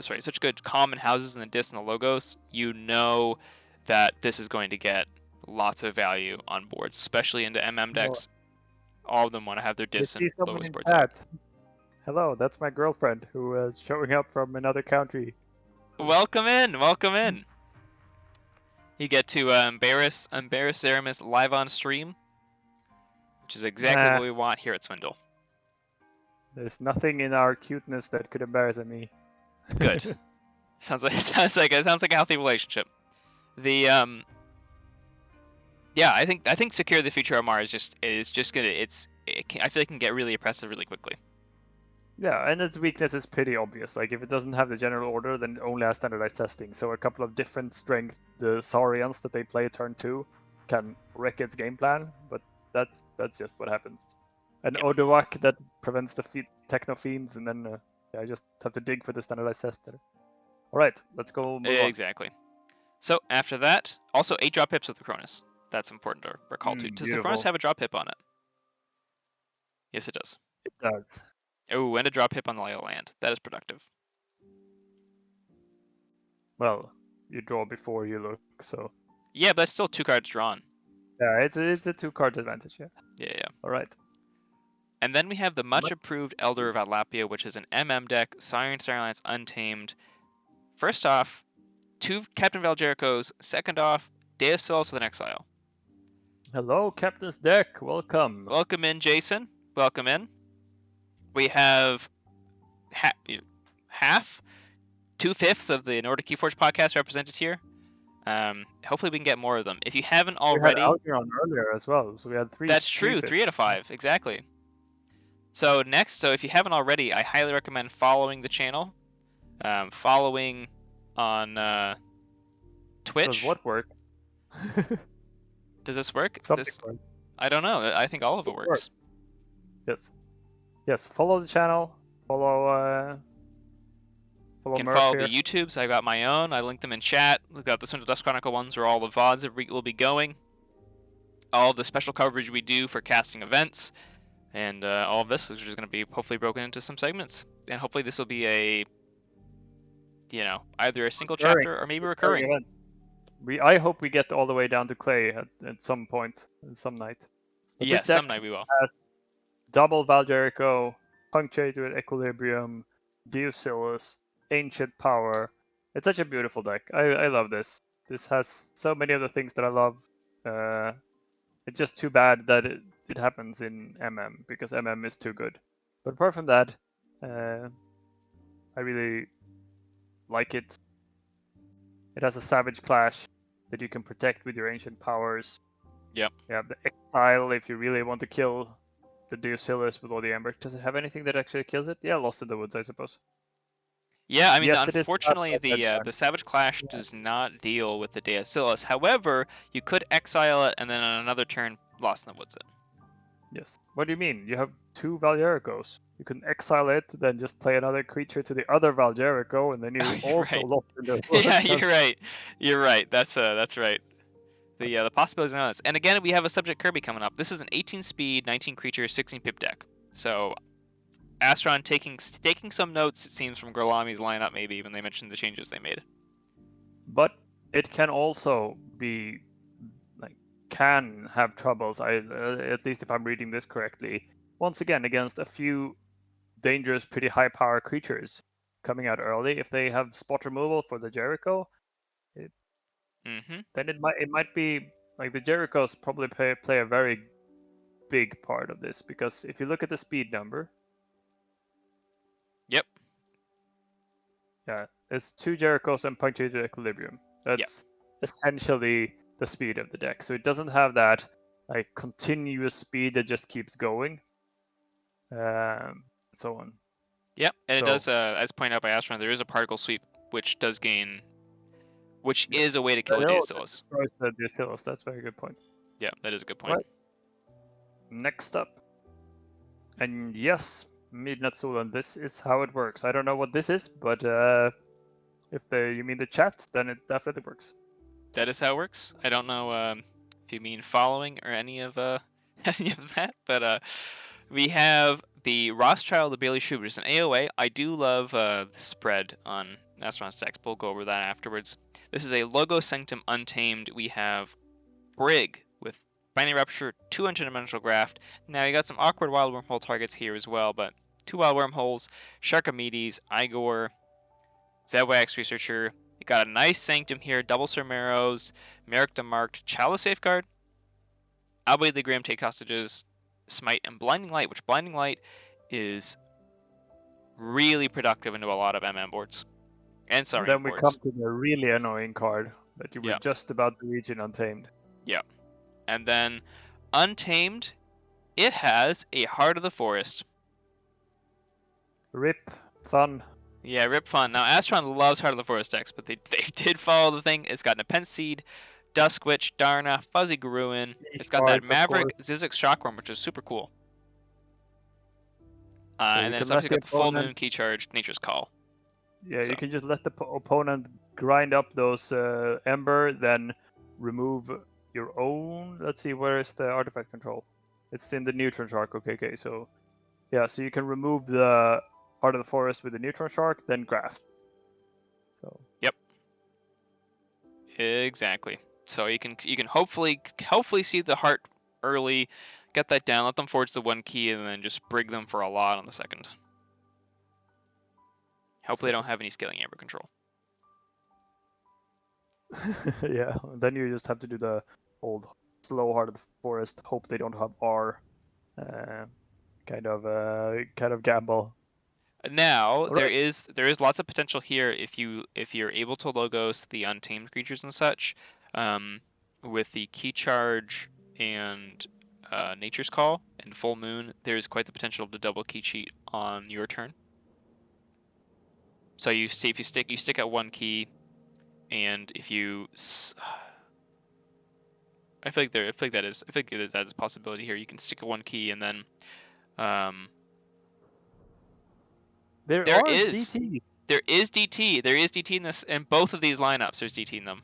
such good common houses in the Dis and the Logos, you know that this is going to get lots of value on boards, especially into MM decks. All of them want to have their Dis and Logos boards out. Hello, that's my girlfriend who is showing up from another country. Welcome in, welcome in. You get to embarrass Zeramis live on stream, which is exactly what we want here at Swindle. There's nothing in our cuteness that could embarrass me. Good. sounds like a healthy relationship. I think Secure the Future Amar is just gonna I feel like it can get really oppressive really quickly. Yeah, and its weakness is pretty obvious. Like, if it doesn't have the general order, then it only has standardized testing. So a couple of different strength, the Saurians that they play turn 2, can wreck its game plan, but that's just what happens. An Yep. Odoak that prevents the Techno Fiends, and then I just have to dig for the standardized tester. Alright, let's go move on. Exactly. So after that, also 8 drop hips with the Cronus. That's important to recall too. Does the Cronus Beautiful. have a drop hip on it? Yes, it does. It does. Oh, and a drop hip on the Lay of Land. That is productive. Well, you draw before you look, so... Yeah, but that's still 2 cards drawn. Yeah, it's a 2-card advantage, yeah. Yeah. Alright. And then we have the much improved Elder of Atlapia, which is an MM deck, Siren Starlance Untamed. First off, 2 Captain Valjericos. Second off, Deus Solis with an Exile. Hello, Captain's Deck. Welcome. Welcome in, Jason. Welcome in. We have half, 2/5 of the Nordic Keyforge podcast represented here. Hopefully we can get more of them. If you haven't already, we had Algeron earlier as well, so we had 3. That's true. 3 out of 5, exactly. So if you haven't already, I highly recommend following the channel, following on Twitch. Does what work? Does this work? Something works. I don't know. I think all of it works. Yes. Follow the channel. Follow. You can Murph follow here. the YouTubes. I got my own. I linked them in chat. We've got the Swindle Dust Chronicle ones where all the VODs will be going. All the special coverage we do for casting events. And all of this is just going to be hopefully broken into some segments. And hopefully this will be either a single chapter or maybe recurring. I hope we get all the way down to Clay at some point, some night. But yes, some night we will. Has double Valjericó, Punctuated with Equilibrium, Deus, Ancient Power. It's such a beautiful deck. I love this. This has so many of the things that I love. It's just too bad that it happens in MM, because MM is too good. But apart from that, I really like it. It has a Savage Clash that you can protect with your Ancient Powers. Yep. You have the Exile if you really want to kill the Deus with all the Ember. Does it have anything that actually kills it? Yeah, Lost in the Woods, I suppose. Yeah, I mean, Yes, unfortunately, the Savage Clash does not deal with the Deus. However, you could exile it and then on another turn, Lost in the Woods it. Yes. What do you mean? You have 2 Valjericos. You can exile it, then just play another creature to the other Valjerico, and then you also Lost in the Woods. Yeah, you're right. You're right. That's right. The possibilities are endless. And again, we have a Subject Kirby coming up. This is an 18 speed, 19 creature, 16 pip deck. So Astron taking some notes, it seems, from Gorlami's lineup, maybe, when they mentioned the changes they made. But it can also be, can have troubles, at least if I'm reading this correctly, once again, against a few dangerous, pretty high power creatures coming out early. If they have spot removal for the Jericho, then it might be, the Jerichos probably play a very big part of this, because if you look at the speed number, yep, yeah, it's 2 Jerichos and Punctuated Equilibrium. That's essentially the speed of the deck. So it doesn't have that continuous speed that just keeps going, so on. Yep, and it does, as pointed out by Astron, there is a Particle Sweep, which does gain, which is a way to kill a Deus. That's a very good point. Yeah, that is a good point. Right. Next up, and yes, Midnight Soul, and this is how it works. I don't know what this is, but if you mean the chat, then it definitely works. That is how it works. I don't know if you mean following or any of that, but we have the Rothschild, the Bailey Schubert, an AOA. I do love the spread on Astron's decks. We'll go over that afterwards. This is a Logo Sanctum Untamed. We have Brig with Binding Rupture, 2 interdimensional graft. Now you got some awkward wild wormhole targets here as well, but 2 wild wormholes, Sharkamedes, Igor, Zedwax Researcher. You got a nice Sanctum here, double Surmeros, Merrick Demarked, Chalice Safeguard, Albeit the Grim, Take Hostages, Smite, and Blinding Light, which Blinding Light is really productive into a lot of MM boards. And sorry, then we come to the really annoying card that you were just about to reach in Untamed. Yeah. And then Untamed, it has a Heart of the Forest. Rip, fun. Yeah, rip fun. Now, Astron loves Heart of the Forest decks, but they did follow the thing. It's got Nepenthe Seed, Dusk Witch, Darna, Fuzzy Garuin. It's got that Cards, of course. Maverick Zizix Shockworm, which is super cool. So And you then it's can let obviously the got the Full opponent. Moon, Key Charge, Nature's Call. Yeah, So. you can just let the opponent grind up those Ember, then remove your own. Let's see, where is the artifact control? It's in the Neutron Shark. Okay, so yeah, so you can remove the Heart of the Forest with the Neutron Shark, then graft. So Yep. Exactly. So you can hopefully see the heart early, get that down, let them forge the 1 key, and then just brig them for a lot on the second. Hopefully they don't have any scaling amber control. yeah, then you just have to do the old slow Heart of the Forest. Hope they don't have R. Kind of gamble. Now All there right. is lots of potential here if you're able to logos the untamed creatures and such, with the key charge and Nature's Call and Full Moon. There's quite the potential to double key cheat on your turn. So you see if you stick at 1 key, and if you I feel like that is a possibility here. You can stick at 1 key and then There is DT. There is DT in this, in both of these lineups. There's DT in them.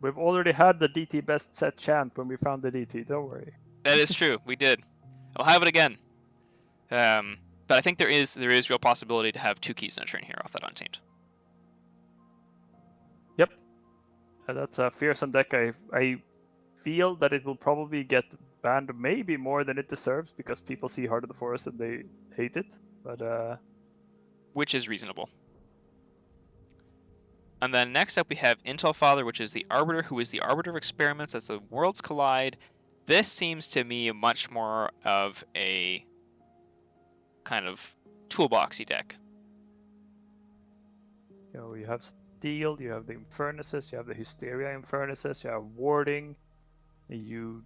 We've already had the DT best set chant when we found the DT. Don't worry. That is true. We did. I'll have it again. But I think there is real possibility to have 2 keys in a turn here off that Untamed. Yep. That's a fearsome deck. I feel that it will probably get banned maybe more than it deserves because people see Heart of the Forest and they hate it. But which is reasonable. And then next up we have Intel Father, which is the Arbiter, who is the Arbiter of Experiments as the worlds collide. This seems to me much more of a kind of toolboxy deck. You have Steel, you have the Infernuses, you have the Hysteria Infernuses, you have Warding, you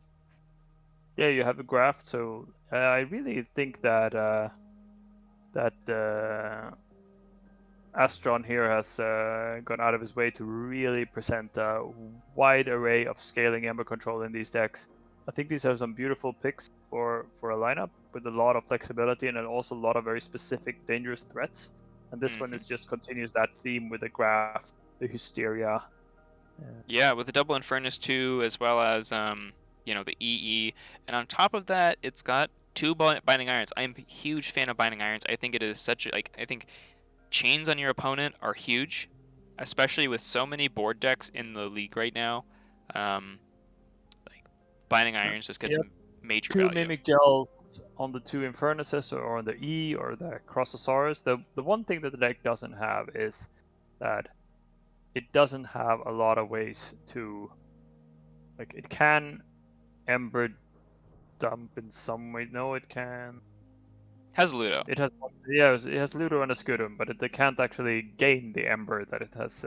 have a Graft. So I really think that Astron here has gone out of his way to really present a wide array of scaling Ember control in these decks. I think these are some beautiful picks for a lineup with a lot of flexibility and then also a lot of very specific dangerous threats. And this one is just continues that theme with the Graft, the Hysteria. Yeah, with the double Infernus too, as well as the EE, and on top of that, it's got 2 Binding Irons. I'm a huge fan of Binding Irons. I think it is such I think chains on your opponent are huge, especially with so many board decks in the league right now. Binding Irons just gets major 2 value. Mimic Gels on the 2 Infernuses or on the E or the Crossosaurus. The one thing that the deck doesn't have is that it doesn't have a lot of ways to, like, it can Ember dump in some way. No, it can. Has Ludo. It has Ludo and a Scudum, but it can't actually gain the Ember that it has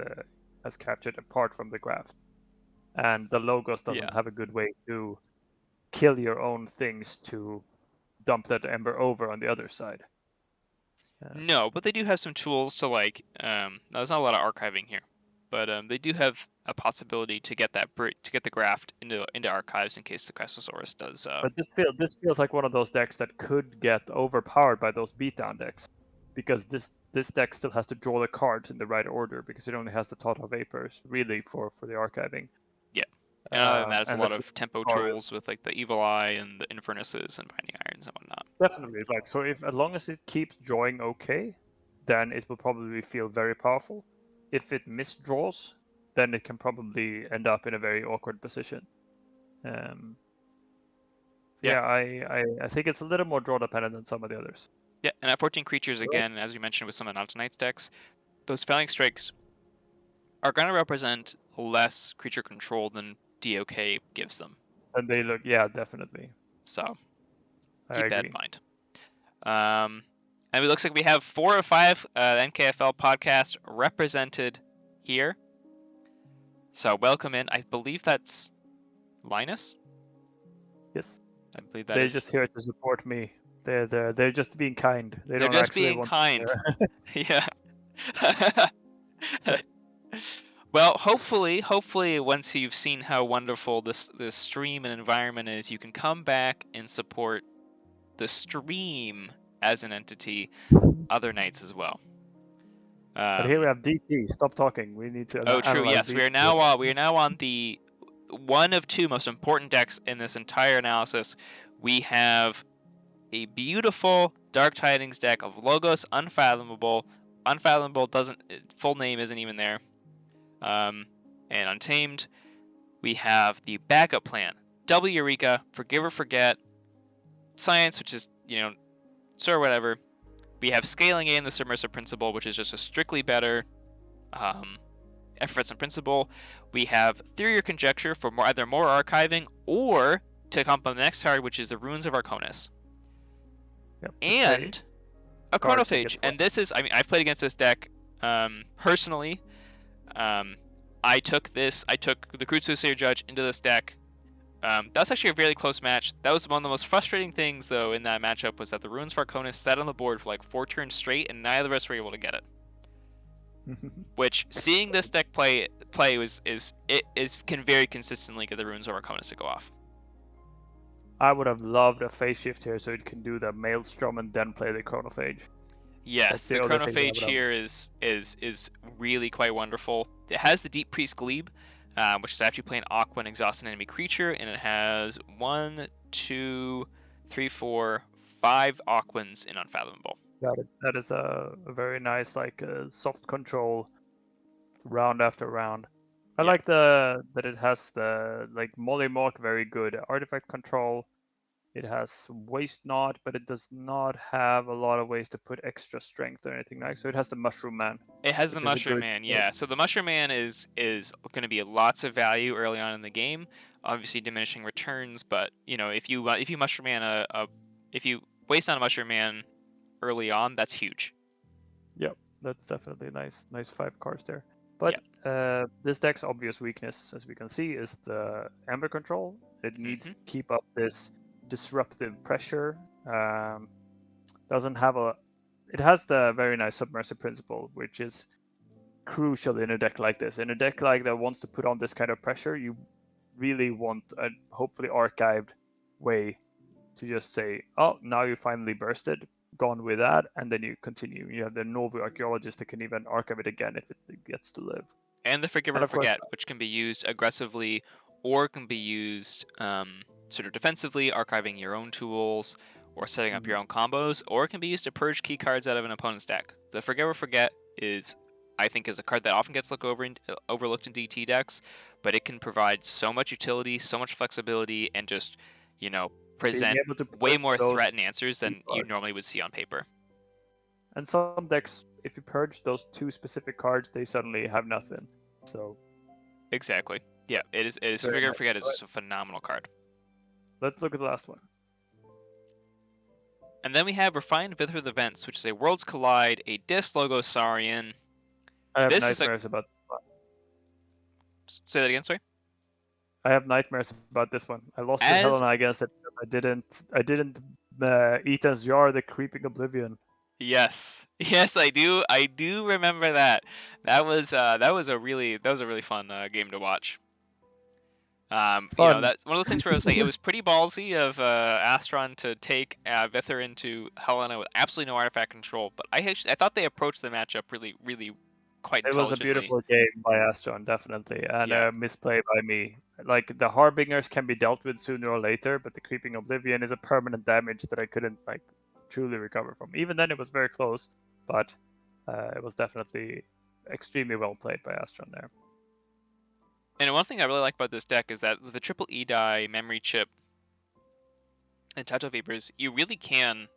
captured apart from the Graft. And the Logos doesn't have a good way to kill your own things to dump that Ember over on the other side. No, but they do have some tools to there's not a lot of archiving here, but they do have a possibility to get the Graft into archives in case the Crassosaurus does. But this feels like one of those decks that could get overpowered by those beatdown decks, because this deck still has to draw the cards in the right order because it only has the Total Vapors really for the archiving. Yeah, and other than that, it's a lot of tempo tools with like the Evil Eye and the Infernuses and Binding Irons and whatnot. Definitely, so if as long as it keeps drawing okay, then it will probably feel very powerful. If it misdraws, then it can probably end up in a very awkward position. I think it's a little more draw dependent than some of the others. Yeah, and at 14 creatures again, as you mentioned with some of Not2Night's decks, those Felling Strikes are going to represent less creature control than DOK gives them. And they look, definitely. So keep that in mind. And it looks like we have 4 or 5 NKFL podcasts represented here. So welcome in. I believe that's Linus. Yes. I believe that they're is. Just here to support me. They're just being kind. They're They're don't just actually being want. kind. Yeah. Well, hopefully, once you've seen how wonderful this stream and environment is, you can come back and support the stream as an entity other nights as well. But here we have DT. Stop talking. We need to Oh, true. analyze Yes, DT. we are now on the one of two most important decks in this entire analysis. We have a beautiful Dark Tidings deck of Logos Unfathomable. Unfathomable doesn't full name isn't even there. And Untamed. We have the backup plan: Double Eureka, Forgive or Forget, Science, which is sort of whatever. We have Scaling Game, the Submersive Principle, which is just a strictly better efforts and principle. We have Theory or Conjecture for either more archiving or to complement the next card, which is the Runes of Arconis. Yep, And a Chronophage. And this is, I've played against this deck personally. I took the Crucial Judge into this deck. That was actually a really close match. That was one of the most frustrating things, though, in that matchup was that the Runes of Arconis sat on the board for like 4 turns straight, and neither of us were able to get it. Which, seeing this deck play can very consistently get the Runes of Arconis to go off. I would have loved a phase shift here, so it can do the Maelstrom and then play the Chronophage. Yes, the Chronophage here is really quite wonderful. It has the Deep Priest Glebe, which is actually playing Aqua and exhaust an enemy creature, and it has 1, 2, 3, 4, 5 Aquans in Unfathomable. That is a very nice soft control round after round. I like that it has the Molly-Mork, very good artifact control. It has Waste Not, but it does not have a lot of ways to put extra strength or anything like. So it has the Mushroom Man. It has the Mushroom Man, yeah. So the Mushroom Man is going to be lots of value early on in the game. Obviously diminishing returns, but if you Mushroom Man if you waste on a Mushroom Man early on, that's huge. Yep, that's definitely nice 5 cards there. But this deck's obvious weakness, as we can see, is the Amber control. It needs to keep up this disruptive pressure. Doesn't have it has the very nice Submersive Principle, which is crucial in a deck like this. In a deck like that wants to put on this kind of pressure, you really want a hopefully archived way to just say, oh, now you finally bursted, gone with that, and then you continue. You have the Novu Archaeologist that can even archive it again if it gets to live. And the Forgive or Forget, which can be used aggressively or can be used sort of defensively, archiving your own tools or setting up your own combos, or it can be used to purge key cards out of an opponent's deck. The Forgive or Forget I think is a card that often gets overlooked in DT decks, but it can provide so much utility, so much flexibility, and just present way more threat and answers than you normally would see on paper. And some decks, if you purge those 2 specific cards, they suddenly have nothing. So exactly, yeah, it is. Forgive or Forget is just a phenomenal card. Let's look at the last one. And then we have Refined Vither of the Vents, which is a Worlds Collide, a Dis Logo Saurian. I have nightmares about this one. Say that again, sorry? I have nightmares about this one. I lost to Helena against it. I didn't eat as Jar the Creeping Oblivion. Yes, I do. I do remember that. That was a really fun game to watch. That's one of those things where it was pretty ballsy of Astron to take Vither into Helena with absolutely no artifact control. But I thought they approached the matchup really quite intelligently. It was a beautiful game by Astron, definitely, and a misplay by me. The Harbingers can be dealt with sooner or later, but the Creeping Oblivion is a permanent damage that I couldn't truly recover from. Even then, it was very close, but it was definitely extremely well played by Astron there. And one thing I really like about this deck is that with the triple E die, Memory Chip, and Tattoo Vapors, you really can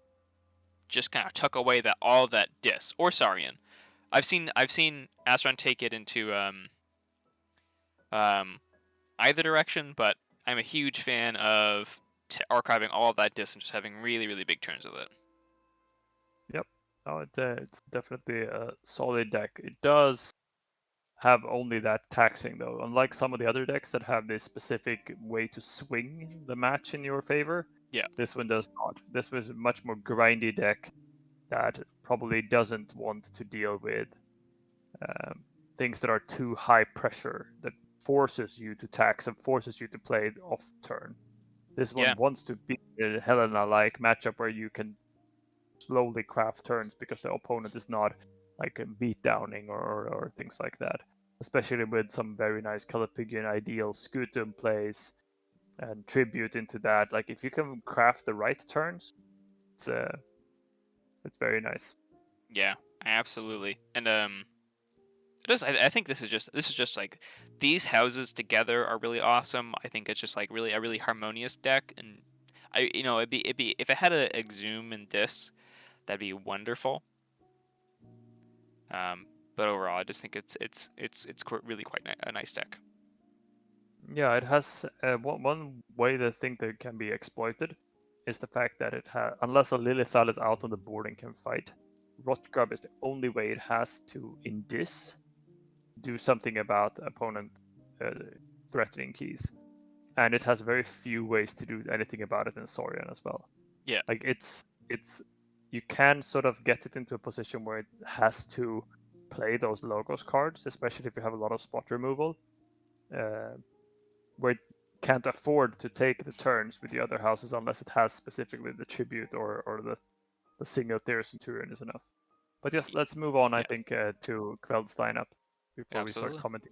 just kind of tuck away all of that Dis or Saurian. I've seen Astron take it into either direction, but I'm a huge fan of archiving all of that Dis and just having really big turns with it. Yep, it's definitely a solid deck. It does have only that taxing though, unlike some of the other decks that have this specific way to swing the match in your favor. Yeah. This one does not. This was a much more grindy deck that probably doesn't want to deal with things that are too high pressure, that forces you to tax and forces you to play it off turn. This one Yeah. wants to be a Helena-like matchup where you can slowly craft turns because the opponent is not like beat downing or things like that. Especially with some very nice Calipigian ideal Scutum plays and tribute into that. Like if you can craft the right turns, it's very nice. Yeah, absolutely. And I think this is just like these houses together are really awesome. I think it's just like really a really harmonious deck, and it'd be if it had a Exhume and Dis, that'd be wonderful. But overall, I just think it's really quite a nice deck. Yeah, it has one way the thing that can be exploited is the fact that it has, unless a Lilithal is out on the board and can fight, Rotgrub is the only way it has to, in this, do something about opponent threatening keys. And it has very few ways to do anything about it in Saurian as well. Yeah. Like it's you can sort of get it into a position where it has to play those logos cards, especially if you have a lot of spot removal. Where it can't afford to take the turns with the other houses unless it has specifically the tribute or the single Theros Centurion is enough. But yes, let's move on, I think, to Kveld's lineup before we start Absolutely. commenting.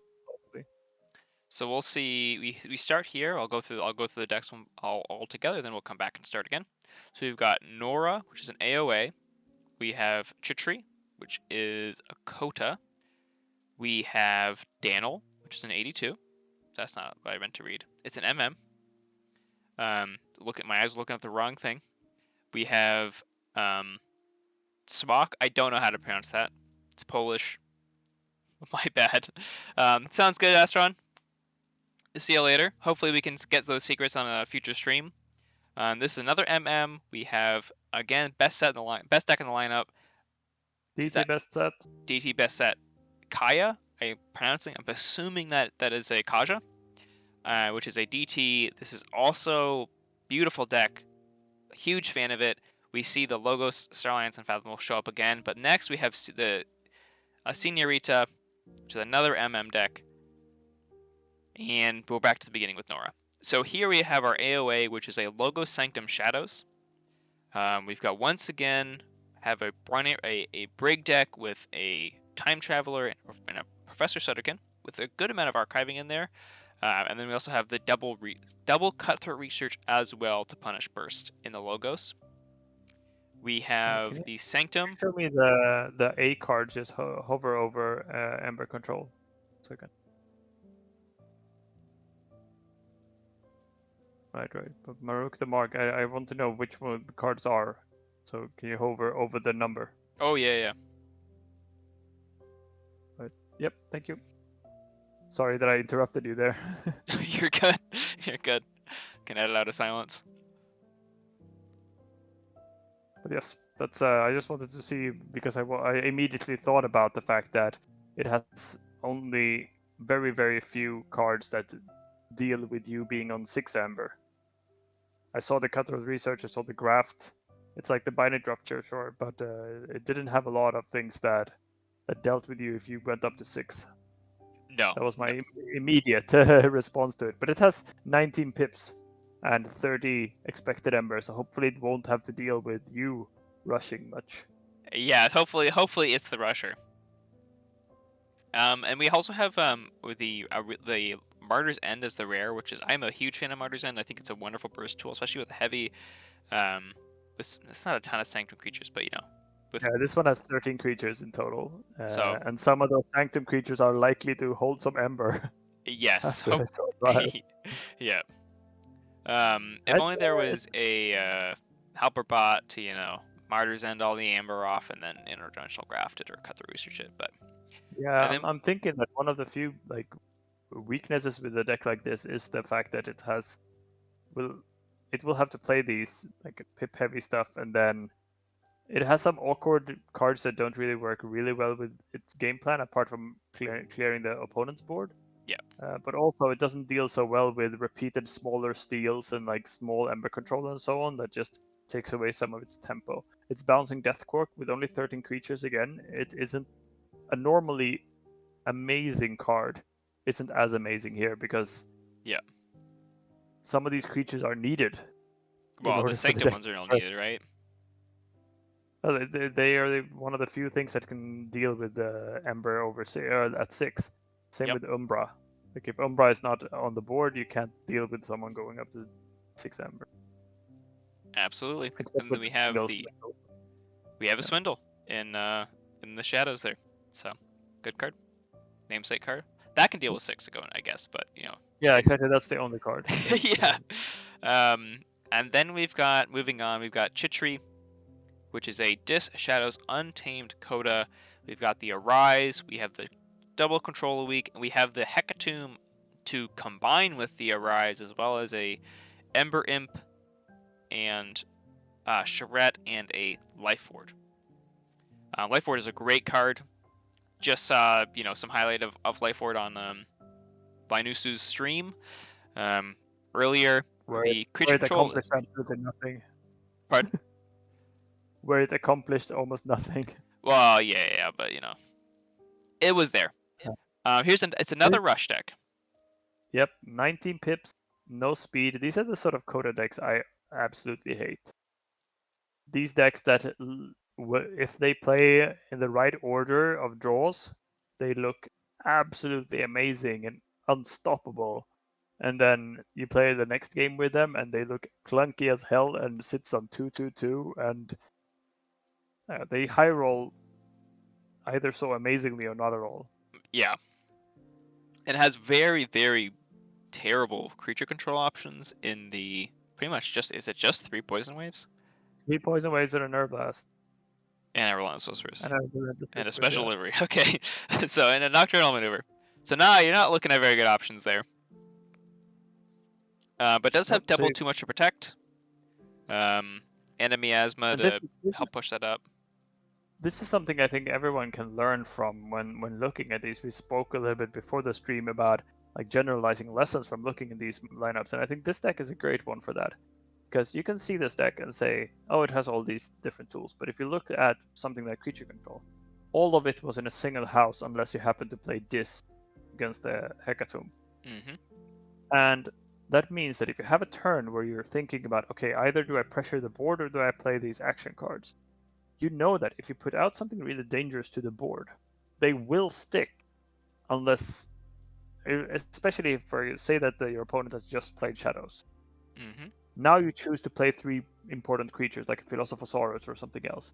So we'll see. We start here. I'll go through the decks all together. Then we'll come back and start again. So we've got Nora, which is an AOA. We have Chitri, which is a Kota. We have Danel, which is an 82. That's not what I meant to read. It's an MM. Look at my eyes looking at the wrong thing. We have Smok. I don't know how to pronounce that. It's Polish. My bad. Sounds good, Astron. See you later. Hopefully we can get those secrets on a future stream. This is another MM. We have again best deck in the lineup. DT best set. DT best set. Kaya. I'm assuming that is a Kaja, which is a DT. This is also beautiful deck. Huge fan of it. We see the Logos, Star Alliance, and Fathom will show up again. But next we have the Senorita, which is another MM deck. And we're back to the beginning with Nora. So here we have our AOA, which is a Logos Sanctum Shadows. We've got once again have a Brig deck with a Time Traveler and a Professor Sutterkin with a good amount of archiving in there. And then we also have the double Cutthroat Research as well to punish Burst in the Logos. We have the Sanctum. Show me the A card, just hover over Ember Control. Second. Right. But Maruk the Mark, I want to know which one the cards are. So can you hover over the number? Oh, yeah. Right. Yep, thank you. Sorry that I interrupted you there. You're good. You're good. Can edit out of silence. But yes, that's. I just wanted to see because I immediately thought about the fact that it has only very, very few cards that deal with you being on 6 Amber. I saw the Cutthroat Research, I saw the Graft. It's like the Binary Rupture, sure, but it didn't have a lot of things that dealt with you if you went up to 6. No. That was my immediate response to it. But it has 19 pips and 30 expected Ember, so hopefully it won't have to deal with you rushing much. Yeah, hopefully it's the rusher. And we also have with the Martyr's End as the rare, which is I'm a huge fan of Martyr's End. I think it's a wonderful burst tool, especially with the heavy. It's not a ton of Sanctum creatures, but Yeah, this one has 13 creatures in total, and some of those Sanctum creatures are likely to hold some Ember. Yes. Yeah. If only there was a helper bot to Martyr's End all the Amber off and then interdimensional graft it or cut the research it, but. Yeah, I'm thinking that one of the few weaknesses with a deck like this is the fact that it will have to play these pip heavy stuff, and then it has some awkward cards that don't really work really well with its game plan apart from clearing the opponent's board. But also, it doesn't deal so well with repeated smaller steals and like small Ember control and so on. That just takes away some of its tempo. It's bouncing Death Cork with only 13 creatures again. It isn't a normally amazing card. Isn't as amazing here because some of these creatures are needed. Well, the Sanctum ones are not needed, right? Well, they are one of the few things that can deal with the Ember over at 6. Same with Umbra. Like if Umbra is not on the board, you can't deal with someone going up to 6 Ember. Absolutely. Except and then we have a Swindle in the shadows there. So good card. Namesake card. That can deal with 6 going, I guess, but you know. Yeah, exactly. That's the only card. Yeah. And then we've got Chitri, which is a Dis Shadows Untamed Coda. We've got the Arise. We have the double control a week, and we have the Hecatomb to combine with the Arise, as well as a Ember Imp and Charette and a Life Ward. Life Ward is a great card. Just saw some highlight of Life Ward on Linusu's stream earlier. Where the creature control accomplished absolutely nothing. Pardon? Where it accomplished almost nothing. Well, yeah, but it was there. It's another rush deck. Yep, 19 pips, no speed. These are the sort of Coda decks I absolutely hate. These decks that, if they play in the right order of draws, they look absolutely amazing and unstoppable. And then you play the next game with them, and they look clunky as hell and sits on 2/2/2, and they high roll either so amazingly or not at all. Yeah. It has very, very terrible creature control options in the pretty much is it just 3 poison waves? 3 poison waves and a Nerve Blast. And a Relentless Whispers. And a special livery. Okay. So, and a Nocturnal Maneuver. So now you're not looking at very good options there. But does have double too much to protect. Enemy Asthma to help push that up. This is something I think everyone can learn from when looking at these. We spoke a little bit before the stream about like generalizing lessons from looking at these lineups, and I think this deck is a great one for that. Because you can see this deck and say, oh, it has all these different tools. But if you look at something like Creature Control, all of it was in a single house unless you happen to play Dis against the Hecatomb. Mm-hmm. And that means that if you have a turn where you're thinking about, okay, either do I pressure the board or do I play these action cards, you know that if you put out something really dangerous to the board, they will stick unless, especially if say that your opponent has just played Shadows. Mm-hmm. Now you choose to play 3 important creatures like a Philosophosaurus or something else.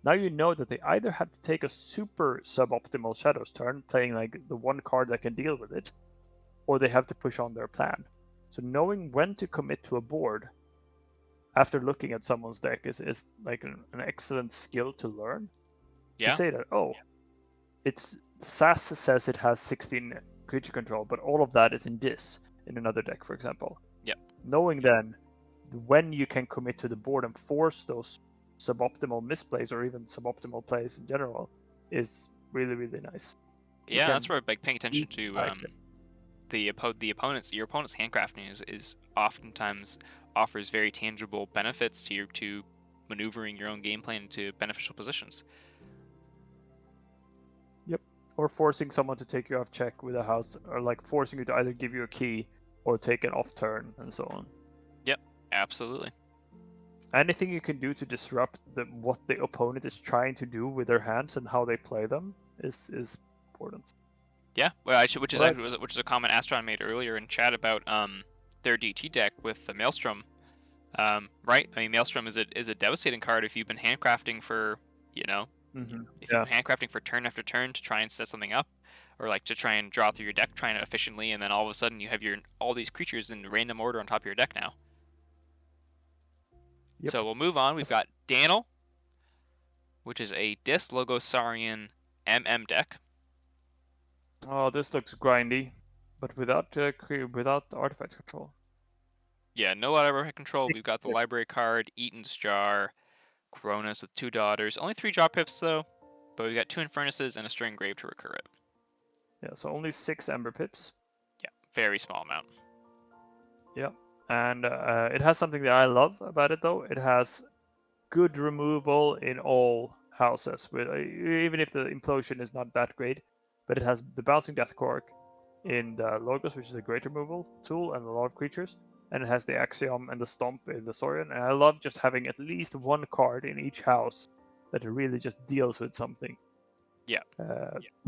Now you know that they either have to take a super suboptimal Shadows turn, playing like the one card that can deal with it, or they have to push on their plan. So knowing when to commit to a board after looking at someone's deck is like an excellent skill to learn. Yeah. To say that, SAS says it has 16 creature control, but all of that is in Dis in another deck, for example. Yep. Knowing then when you can commit to the board and force those suboptimal misplays or even suboptimal plays in general is really, really nice. Yeah, that's where like paying attention to your opponent's handcrafting is oftentimes offers very tangible benefits to maneuvering your own game plan into beneficial positions. Yep. Or forcing someone to take you off check with a house, or like forcing you to either give you a key or take an off turn and so on. Yep, absolutely. Anything you can do to disrupt what the opponent is trying to do with their hands and how they play them is important. Yeah, well, which is a comment Astron made earlier in chat about their DT deck with the Maelstrom. Right? I mean, Maelstrom is a devastating card if you've been handcrafting for you've been handcrafting for turn after turn to try and set something up, or like to try and draw through your deck, trying to efficiently, and then all of a sudden you have all these creatures in random order on top of your deck now. Yep. So we'll move on. We've got Danel, which is a Dis Logosarian deck. Oh, this looks grindy, but without artifact control. Yeah, no artifact control. We've got the library card, Eaton's Jar, Cronus with 2 daughters. Only 3 drop pips though, but we got 2 Infernuses and a String Grave to recur it. Yeah, so only 6 Ember pips. Very small amount. Yep. And it has something that I love about it, though. It has good removal in all houses, even if the implosion is not that great. But it has the bouncing death cork in the logos, which is a great removal tool, and a lot of creatures. And it has the axiom and the stomp in the Saurian. And I love just having at least one card in each house that really just deals with something. Yeah.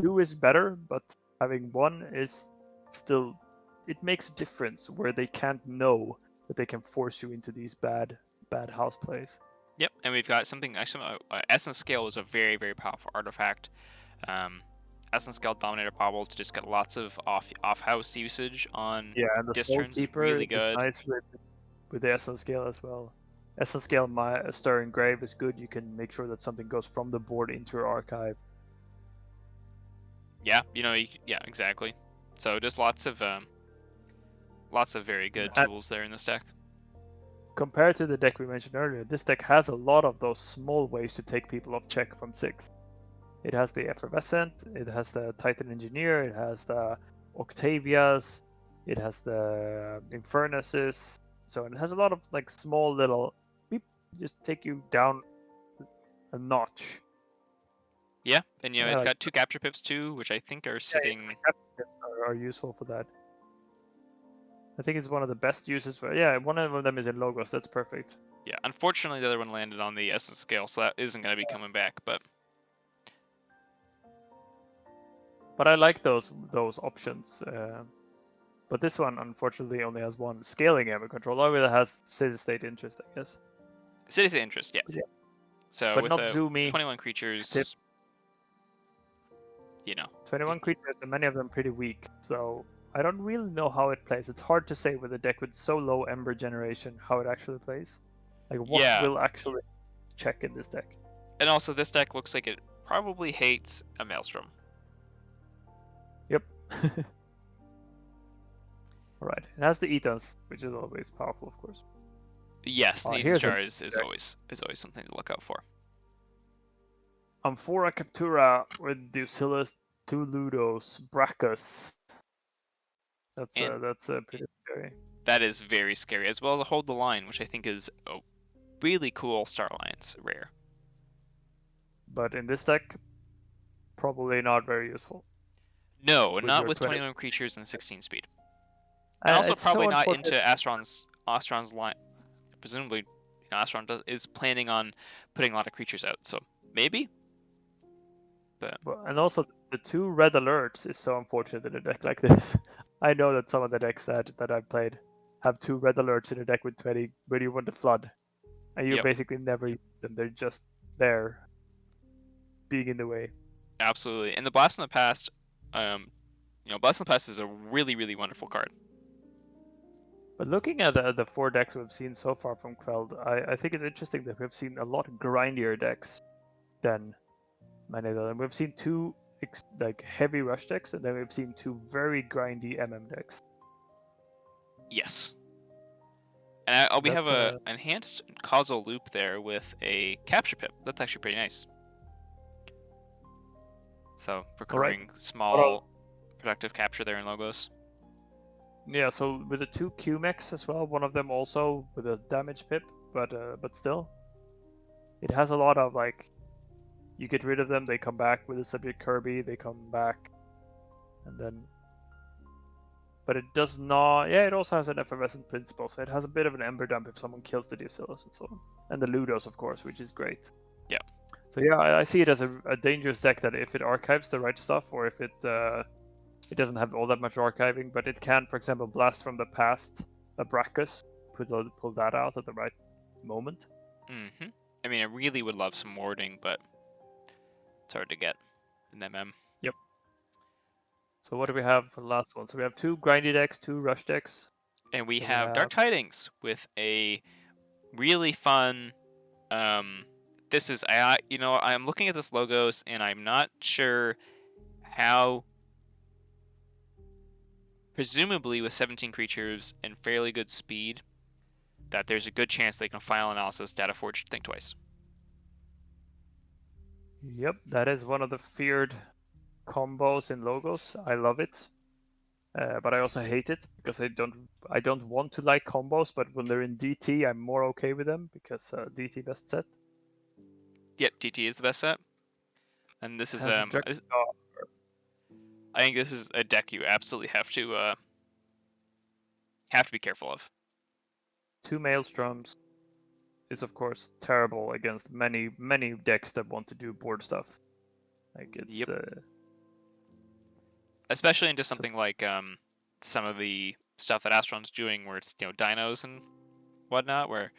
Two is better, but having one is still, it makes a difference where they can't know that they can force you into these bad house plays. Yep, and we've got something actually. Essence Scale is a very, very powerful artifact. Essence Scale Dominator Bauble to just get lots of off house usage on and the Disterns is Keeper really good. is nice with the Essence Scale as well. Essence Scale Stirring Grave is good. You can make sure that something goes from the board into your archive. Yeah, yeah, exactly. So just lots of very good tools there in this deck. Compared to the deck we mentioned earlier, this deck has a lot of those small ways to take people off check from 6. It has the Effervescent, it has the Titan Engineer, it has the Octavias, it has the Infernuses. So it has a lot of like small little beep, just take you down a notch. Yeah, and it's got 2 capture pips too, which I think are sitting. Are useful for that. I think it's one of the best uses for. Yeah, one of them is in Logos. That's perfect. Yeah, unfortunately the other one landed on the Essence Scale, so that isn't going to be coming back. But I like those options. But this one unfortunately only has one scaling Ember control. Although it has City State interest, I guess. City State interest, yes. Yeah. So but with not zoomy. 21 creatures, 21 creatures, and many of them pretty weak. So I don't really know how it plays. It's hard to say with a deck with so low Ember generation how it actually plays. Like what will actually check in this deck. And also this deck looks like it probably hates a Maelstrom. Yep. Alright. It has the Etons, which is always powerful, of course. Yes, the Eton Jar is always something to look out for. Amphora Captura with Ducillus, 2 Ludos, Brachus. That's pretty scary. That is very scary, as well as a Hold the Line, which I think is a really cool Star Alliance rare. But in this deck, probably not very useful. No, not with 21 creatures and 16 speed. And also probably not into Astron's line. Presumably, Astron is planning on putting a lot of creatures out, so maybe. And also, the 2 red alerts is so unfortunate in a deck like this. I know that some of the decks that I've played have 2 red alerts in a deck with 20 where you want to flood. And you basically never use them. They're just there, being in the way. Absolutely. And the Blast from the Past, Blast from the Past is a really, really wonderful card. But looking at the 4 decks we've seen so far from Kveld, I think it's interesting that we've seen a lot grindier decks than many of them. We've seen 2 like heavy rush decks, and then we've seen 2 very grindy decks. Yes. And we have a enhanced causal loop there with a capture pip. That's actually pretty nice. So recurring small productive capture there in Logos. Yeah, so with the 2 Q-mechs as well, one of them also with a damage pip, but still. It has a lot of like, you get rid of them, they come back with a subject Kirby, they come back, and then... But it does not... Yeah, it also has an effervescent principle, so it has a bit of an Ember Dump if someone kills the Ducillus and so on. And the Ludos, of course, which is great. Yeah. So yeah, I see it as a dangerous deck that if it archives the right stuff, or if it doesn't have all that much archiving, but it can, for example, Blast from the Past, a Brachus, pull that out at the right moment. Mm-hmm. I mean, I really would love some warding, but it's hard to get in MM. Yep. So what do we have for the last one? So we have 2 grindy decks, 2 rush decks. And we have Dark Tidings with a really fun... this is... I'm looking at this Logos, and I'm not sure how... Presumably with 17 creatures and fairly good speed, that there's a good chance they can Final Analysis, Data Forge, Think Twice. Yep, that is one of the feared combos in Logos. I love it. but I also hate it because I don't want to like combos, but when they're in DT, I'm more okay with them because DT best set. Yep, DT is the best set. And this is Has a I think this is a deck you absolutely have to be careful of. 2 Maelstroms is of course terrible against many decks that want to do board stuff. Like it's Yep. Especially into something like some of the stuff that Astron's doing, where it's dinos and whatnot, where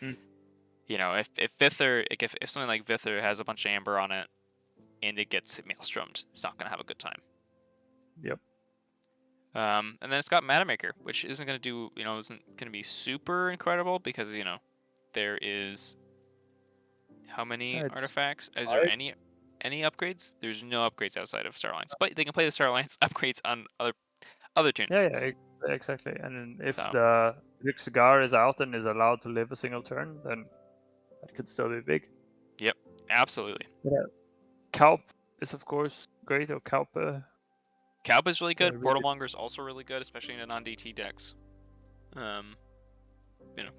if Vither, if something like Vither has a bunch of amber on it and it gets Maelstromed, it's not gonna have a good time. Yep. And then it's got Matamaker, which isn't gonna isn't gonna be super incredible because there is how many artifacts? Is there any upgrades? There's no upgrades outside of Star Alliance, but they can play the Star Alliance upgrades on other tunes. Yeah, exactly. And if the Cigar is out and is allowed to live a single turn, then that could still be big. Yep, absolutely. Yeah. Kaup is of course great, or Kaup. Kaup is really good. Portal Monger is also really good, especially in non-DT decks.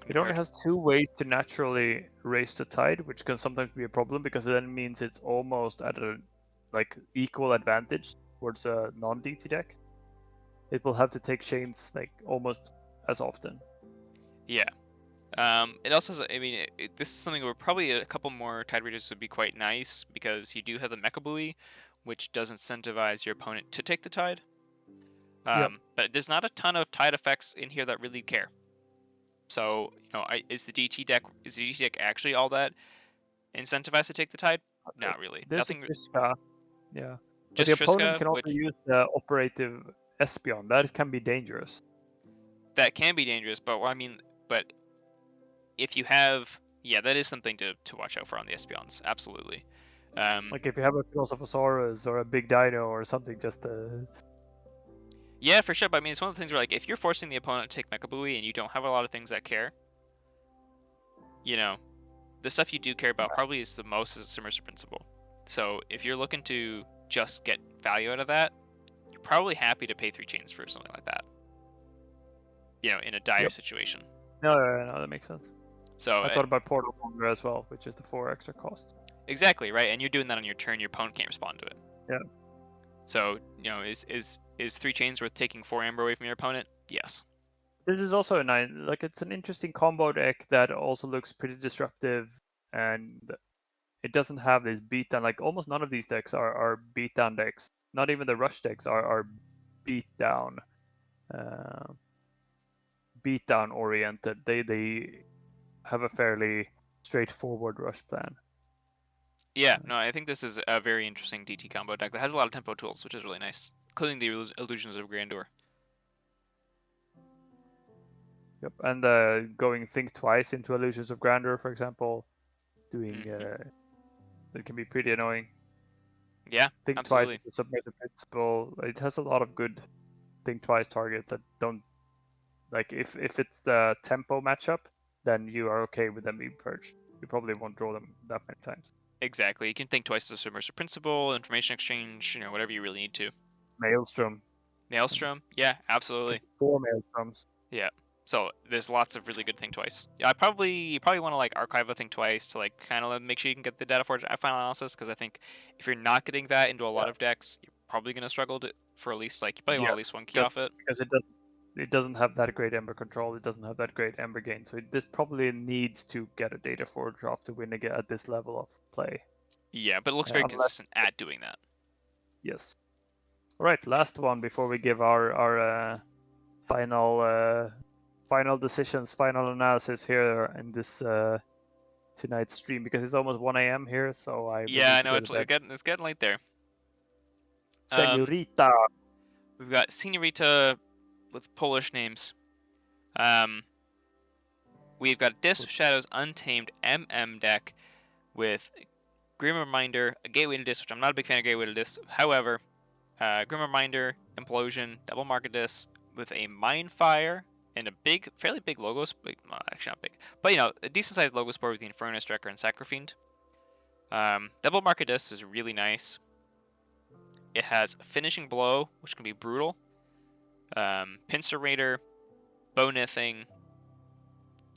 It only has 2 ways to naturally raise the tide, which can sometimes be a problem because it then means it's almost at a equal advantage towards a non-DT deck. It will have to take chains almost as often. Yeah. It also has, this is something where probably a couple more Tide Raiders would be quite nice because you do have the Mecha Buoy, which does incentivize your opponent to take the Tide. But there's not a ton of Tide effects in here that really care. So, is the DT deck actually all that incentivized to take the Tide? Not really. Nothing. Triska. Yeah. Just the Triska, opponent can also use the operative Espion. That can be dangerous. That can be dangerous, but but if you have, that is something to watch out for on the Espions. Absolutely. If you have a Philosophosaurus or a big dino or something, just yeah, for sure. But it's one of the things where if you're forcing the opponent to take Mecha Buoy and you don't have a lot of things that care, the stuff you do care about probably is the most is Submersive Principle. So if you're looking to just get value out of that, you're probably happy to pay 3 chains for something like that. In a dire situation. No, that makes sense. So I thought about Portal Monger as well, which is the 4 extra cost. Exactly, right? And you're doing that on your turn, your opponent can't respond to it. Yeah. So, is 3 chains worth taking 4 amber away from your opponent? Yes. This is also it's an interesting combo deck that also looks pretty disruptive, and it doesn't have this beatdown. Almost none of these decks are beatdown decks. Not even the rush decks are beatdown oriented. They have a fairly straightforward rush plan. Yeah, no, I think this is a very interesting DT combo deck that has a lot of tempo tools, which is really nice, including the Illusions of Grandeur. Yep, and going Think Twice into Illusions of Grandeur, for example, doing that can be pretty annoying. Yeah, Think absolutely. Twice into Submersive Principle. It has a lot of good Think Twice targets that don't if it's the tempo matchup, then you are okay with them being purged. You probably won't draw them that many times. Exactly. You can think twice as a Submersive Principle, Information Exchange, whatever you really need to. Maelstrom. Yeah, absolutely. 4 Maelstroms. Yeah. So there's lots of really good Think Twice. Yeah, you probably want to archive a Think Twice to kind of make sure you can get the Data Forge final analysis, because I think if you're not getting that into a lot of decks, you're probably gonna struggle for at least you probably want at least 1 key off it. Because it doesn't have that great Ember control. It doesn't have that great Ember gain. So this probably needs to get a Data Forge off to win again at this level of play. Yeah, but it looks very consistent at doing that. Yes. All right, last one before we give our final decisions, final analysis here in this tonight's stream, because it's almost 1 a.m. here. So I know it's getting late there. Senorita. We've got Senorita with Polish names. We've got Disc Shadows Untamed MM deck with Grim Reminder, a Gateway to Disc, which I'm not a big fan of Gateway to Disc. However, Grim Reminder, Implosion, Double Market Disc with a Mindfire and a fairly big logo, well, actually not big, but a decent sized logo spore with the Inferno Striker and Sacrifiend. Double Market Disc is really nice. It has Finishing Blow, which can be brutal. Pincerator, Bonithing,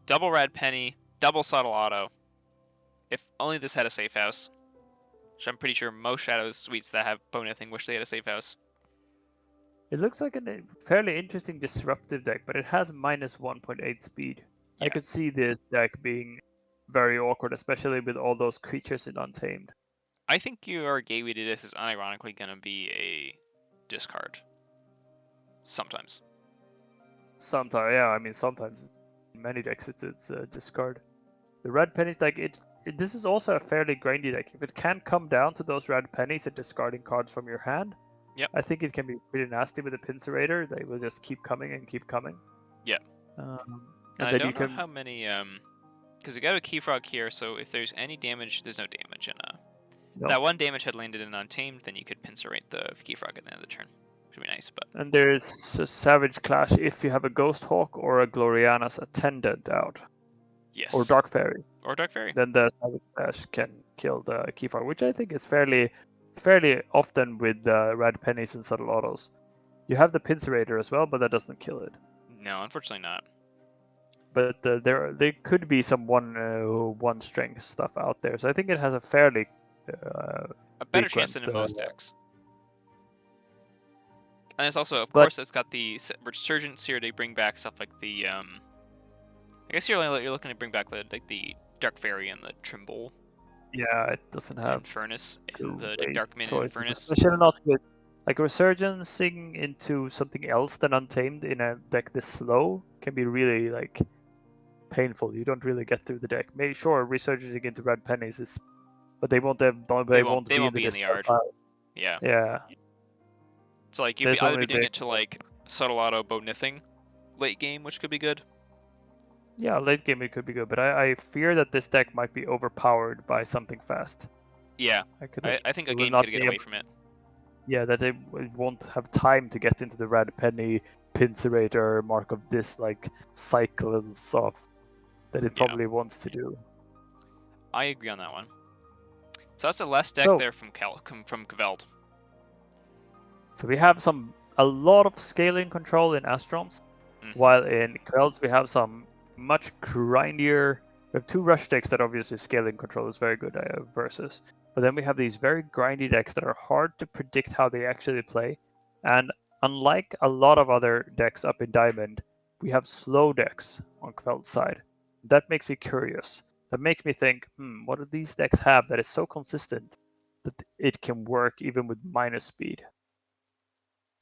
double Red Penny, double Subtle Auto. If only this had a safe house. Which I'm pretty sure most Shadows suites that have Bonithing wish they had a safe house. It looks like a fairly interesting disruptive deck, but it has minus 1.8 speed. Yeah. I could see this deck being very awkward, especially with all those creatures in Untamed. I think your Gateway to this is unironically going to be a discard. Sometimes. Sometimes, yeah, I mean, sometimes in many decks it's a discard. The red pennies, like this is also a fairly grindy deck. If it can come down to those red pennies and discarding cards from your hand, Yep. I think it can be pretty nasty with the Pincerator. They will just keep coming and keep coming. Yeah. And I then don't know how many, because you got a Keyfrog here, so if there's any damage, there's no damage. And no. if that one damage had landed in Untamed, then you could Pincerate the Keyfrog at the end of the turn. Which would be nice, but... And there's a Savage Clash if you have a Ghost Hawk or a Gloriana's Attendant out. Yes. Or Dark Fairy. Or Dark Fairy. Then the Savage Clash can kill the Keyfrog, which I think is fairly often with red pennies and subtle autos. You have the Pincerator as well, but that doesn't kill it. No, unfortunately not. But there could be some one strength stuff out there, so I think it has a fairly a better chance than in most decks. And it's also, of course, it's got the Resurgence here to bring back stuff like the I guess you're looking to bring back the Dark Fairy and the Trimble. Yeah, it doesn't have Furnace, the Dark Min and Furnace. Especially not with like Resurgencing into something else than Untamed in a deck this slow can be really like painful. You don't really get through the deck. Maybe sure, Resurgencing into red pennies is, but they won't be in the yard. Yeah. Yeah. So like you'd either be doing it to like Subtle Auto Bonithing late game, which could be good. Yeah, late game it could be good, but I fear that this deck might be overpowered by something fast. Yeah, I think a game could get away from it. Yeah, that they won't have time to get into the red penny Pincerator Mark of this like cycles of that it probably wants to do. I agree on that one. So that's the last deck there from Kveld. So we have a lot of scaling control in Astrons, while in Kvelds we have some much grindier. We have two rush decks that obviously scaling control is very good versus. But then we have these very grindy decks that are hard to predict how they actually play. And unlike a lot of other decks up in Diamond, we have slow decks on Kveld's side. That makes me curious. That makes me think, what do these decks have that is so consistent that it can work even with minus speed?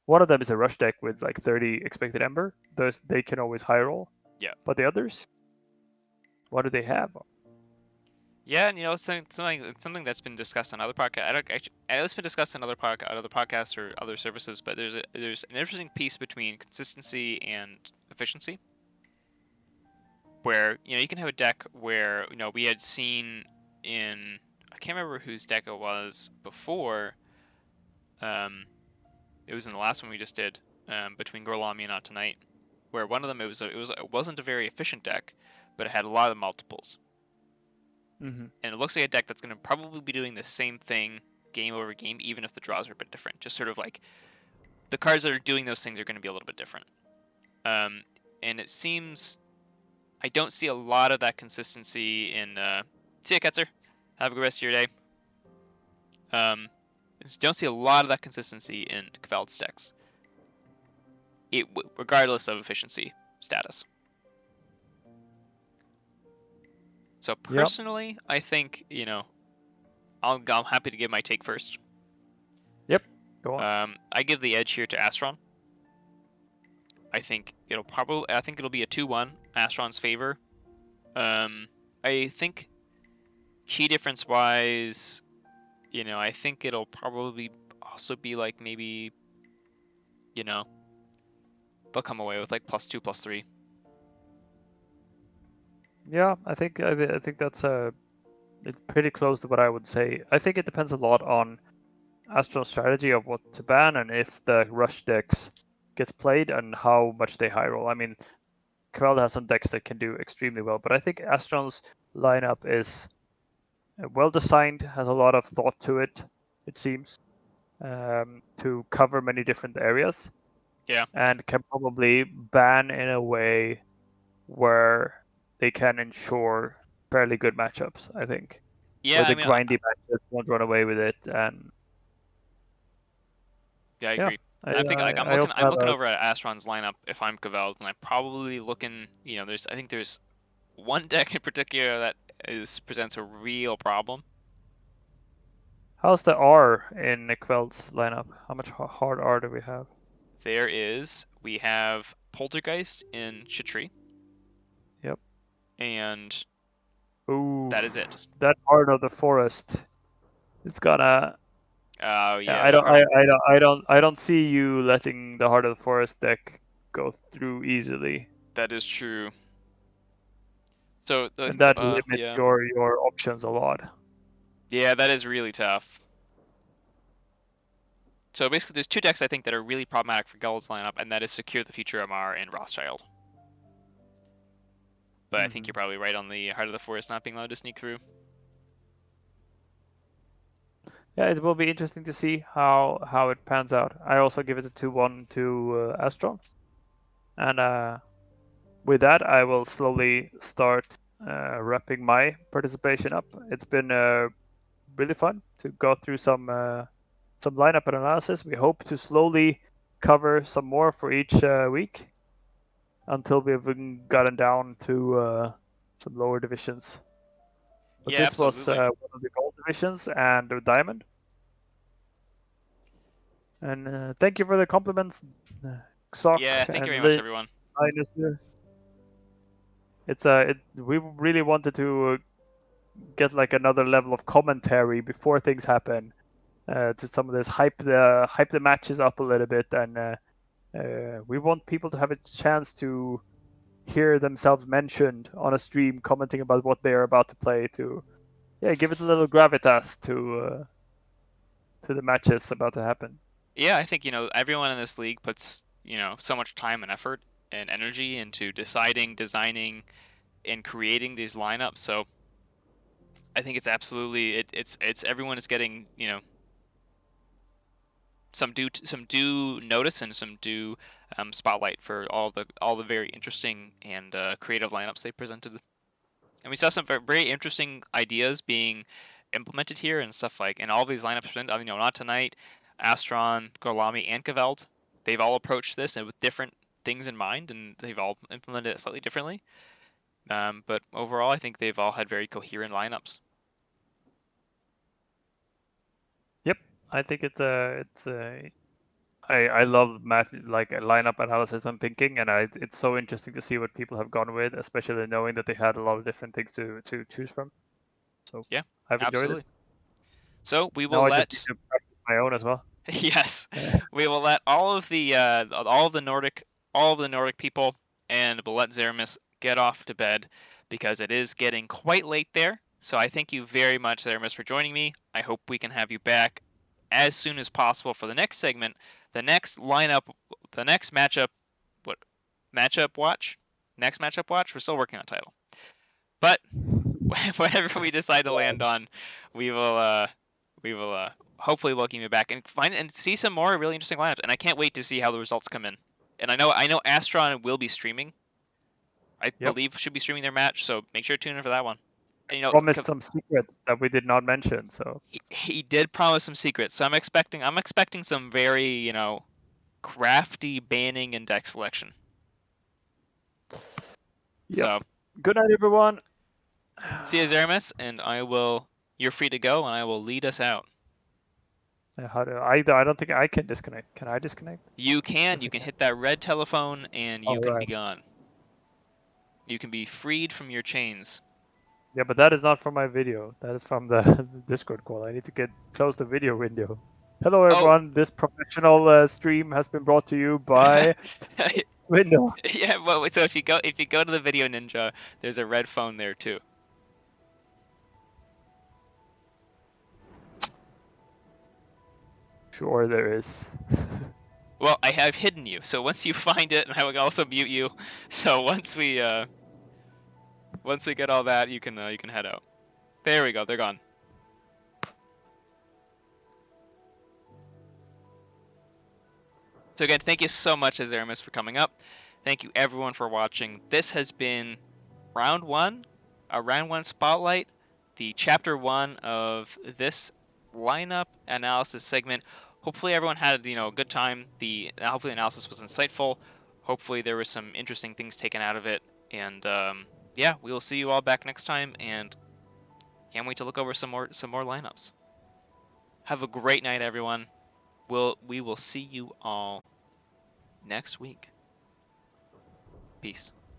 One of them is a rush deck with like 30 expected Ember. They can always high roll. Yeah. But the others, what do they have? Yeah, and something that's been discussed on other podcasts. It's been discussed on other podcasts or other services, but there's an interesting piece between consistency and efficiency, where you can have a deck where we had seen in, I can't remember whose deck it was before. It was in the last one we just did between Gorlami and Not2Night, where one of them it wasn't a very efficient deck, but it had a lot of multiples. Mm-hmm. And it looks like a deck that's going to probably be doing the same thing game over game, even if the draws are a bit different. Just sort of like the cards that are doing those things are going to be a little bit different. And it seems I don't see a lot of that consistency in. See ya, Ketzer. Have a good rest of your day. Don't see a lot of that consistency in Kveld's decks. Regardless of efficiency status. So personally, I think I'm happy to give my take first. Yep, go on. I give the edge here to Astron. I think it'll be a 2-1 Astron's favor. I think key difference wise, I think it'll probably also be like maybe, they'll come away with like +2, +3. Yeah, I think that's it's pretty close to what I would say. I think it depends a lot on Astron's strategy of what to ban and if the rush decks gets played and how much they high roll. I mean, Kveld has some decks that can do extremely well, but I think Astron's lineup is well designed, has a lot of thought to it. It seems to cover many different areas. Yeah. and can probably ban in a way where they can ensure fairly good matchups, I think. Yeah, Where I the mean, grindy matches won't run away with it, and yeah, I yeah, agree. I think like I also I'm have looking a over at Astron's lineup if I'm Kveld, and I'm probably looking. I think there's one deck in particular that presents a real problem. how's the R in Kveld's lineup? How much hard R do we have? We have Poltergeist in Chitri. Yep. And Ooh, that is it. that part of the forest. It's gonna. Oh Yeah, yeah, that part. I don't see you letting the Heart of the Forest deck go through easily, That is true. So and that limits yeah, your options a lot. yeah, that is really tough. So basically, there's two decks I think that are really problematic for Geld's lineup, and that is Secure the Future MR and Rothschild. But I think you're probably right on the Heart of the Forest not being allowed to sneak through. Yeah, it will be interesting to see how it pans out. I also give it a 2-1 to Astron, and with that, I will slowly start wrapping my participation up. It's been really fun to go through some lineup analysis. We hope to slowly cover some more for each week until we've gotten down to some lower divisions. But Yeah, this was absolutely. one of the gold divisions and the diamond. And thank you for the compliments, Sock Yeah, thank you very and much, everyone. Linus. We really wanted to get like another level of commentary before things happen. To some of this hype the matches up a little bit, and we want people to have a chance to hear themselves mentioned on a stream, commenting about what they are about to play. To give it a little gravitas to the matches about to happen. Yeah, I think everyone in this league puts so much time and effort and energy into designing, and creating these lineups. So I think it's absolutely it's everyone is getting some due notice and some due spotlight for all the very interesting and creative lineups they presented. And we saw some very interesting ideas being implemented here and stuff like, and all these lineups, Not2Night, Astron, Gorlami, and Kveld, they've all approached this and with different things in mind, and they've all implemented it slightly differently. But overall, I think they've all had very coherent lineups. Yep, I think I love like lineup analysis and thinking, and it's so interesting to see what people have gone with, especially knowing that they had a lot of different things to choose from. So Yeah, I've enjoyed it. absolutely. So we Now will I just need let to practice my own as well. yes, we will let all of the Nordic people, and we'll let Zeramis get off to bed because it is getting quite late there. So I thank you very much, Zeramis, for joining me. I hope we can have you back as soon as possible for the next segment, the next lineup, the next matchup. What matchup watch? Next matchup watch. We're still working on title, but whatever we decide to land on, we will hopefully welcome you back and find and see some more really interesting lineups. And I can't wait to see how the results come in. And I know Astron will be streaming. I Yep. believe should be streaming their match, so make sure to tune in for that one. And, Promised some secrets that we did not mention, so he did promise some secrets. So I'm expecting some very crafty banning and deck selection. yep. So Good night, everyone. see you, Zeramis, and you're free to go, and I will lead us out. How do I don't think I can disconnect. Can I disconnect? You can. Yes, You I can can. hit that red telephone, and you All can be right. gone. You can be freed from your chains. Yeah, but that is not from my video. That is from the Discord call. I need to close the video window. Hello, Oh, everyone. This professional stream has been brought to you by window. yeah. Well, so if you go to the Video Ninja, there's a red phone there too. Sure, there is. Well, I have hidden you, so once you find it, and I will also mute you. So once we get all that, you can head out. There we go. They're gone. So again, thank you so much, Azeramis, for coming up. Thank you everyone for watching. This has been round one, a round one spotlight, the chapter one of this lineup analysis segment. Hopefully everyone had a good time. Hopefully the analysis was insightful. Hopefully there were some interesting things taken out of it. And yeah, we will see you all back next time. And can't wait to look over some more lineups. Have a great night, everyone. We will see you all next week. Peace.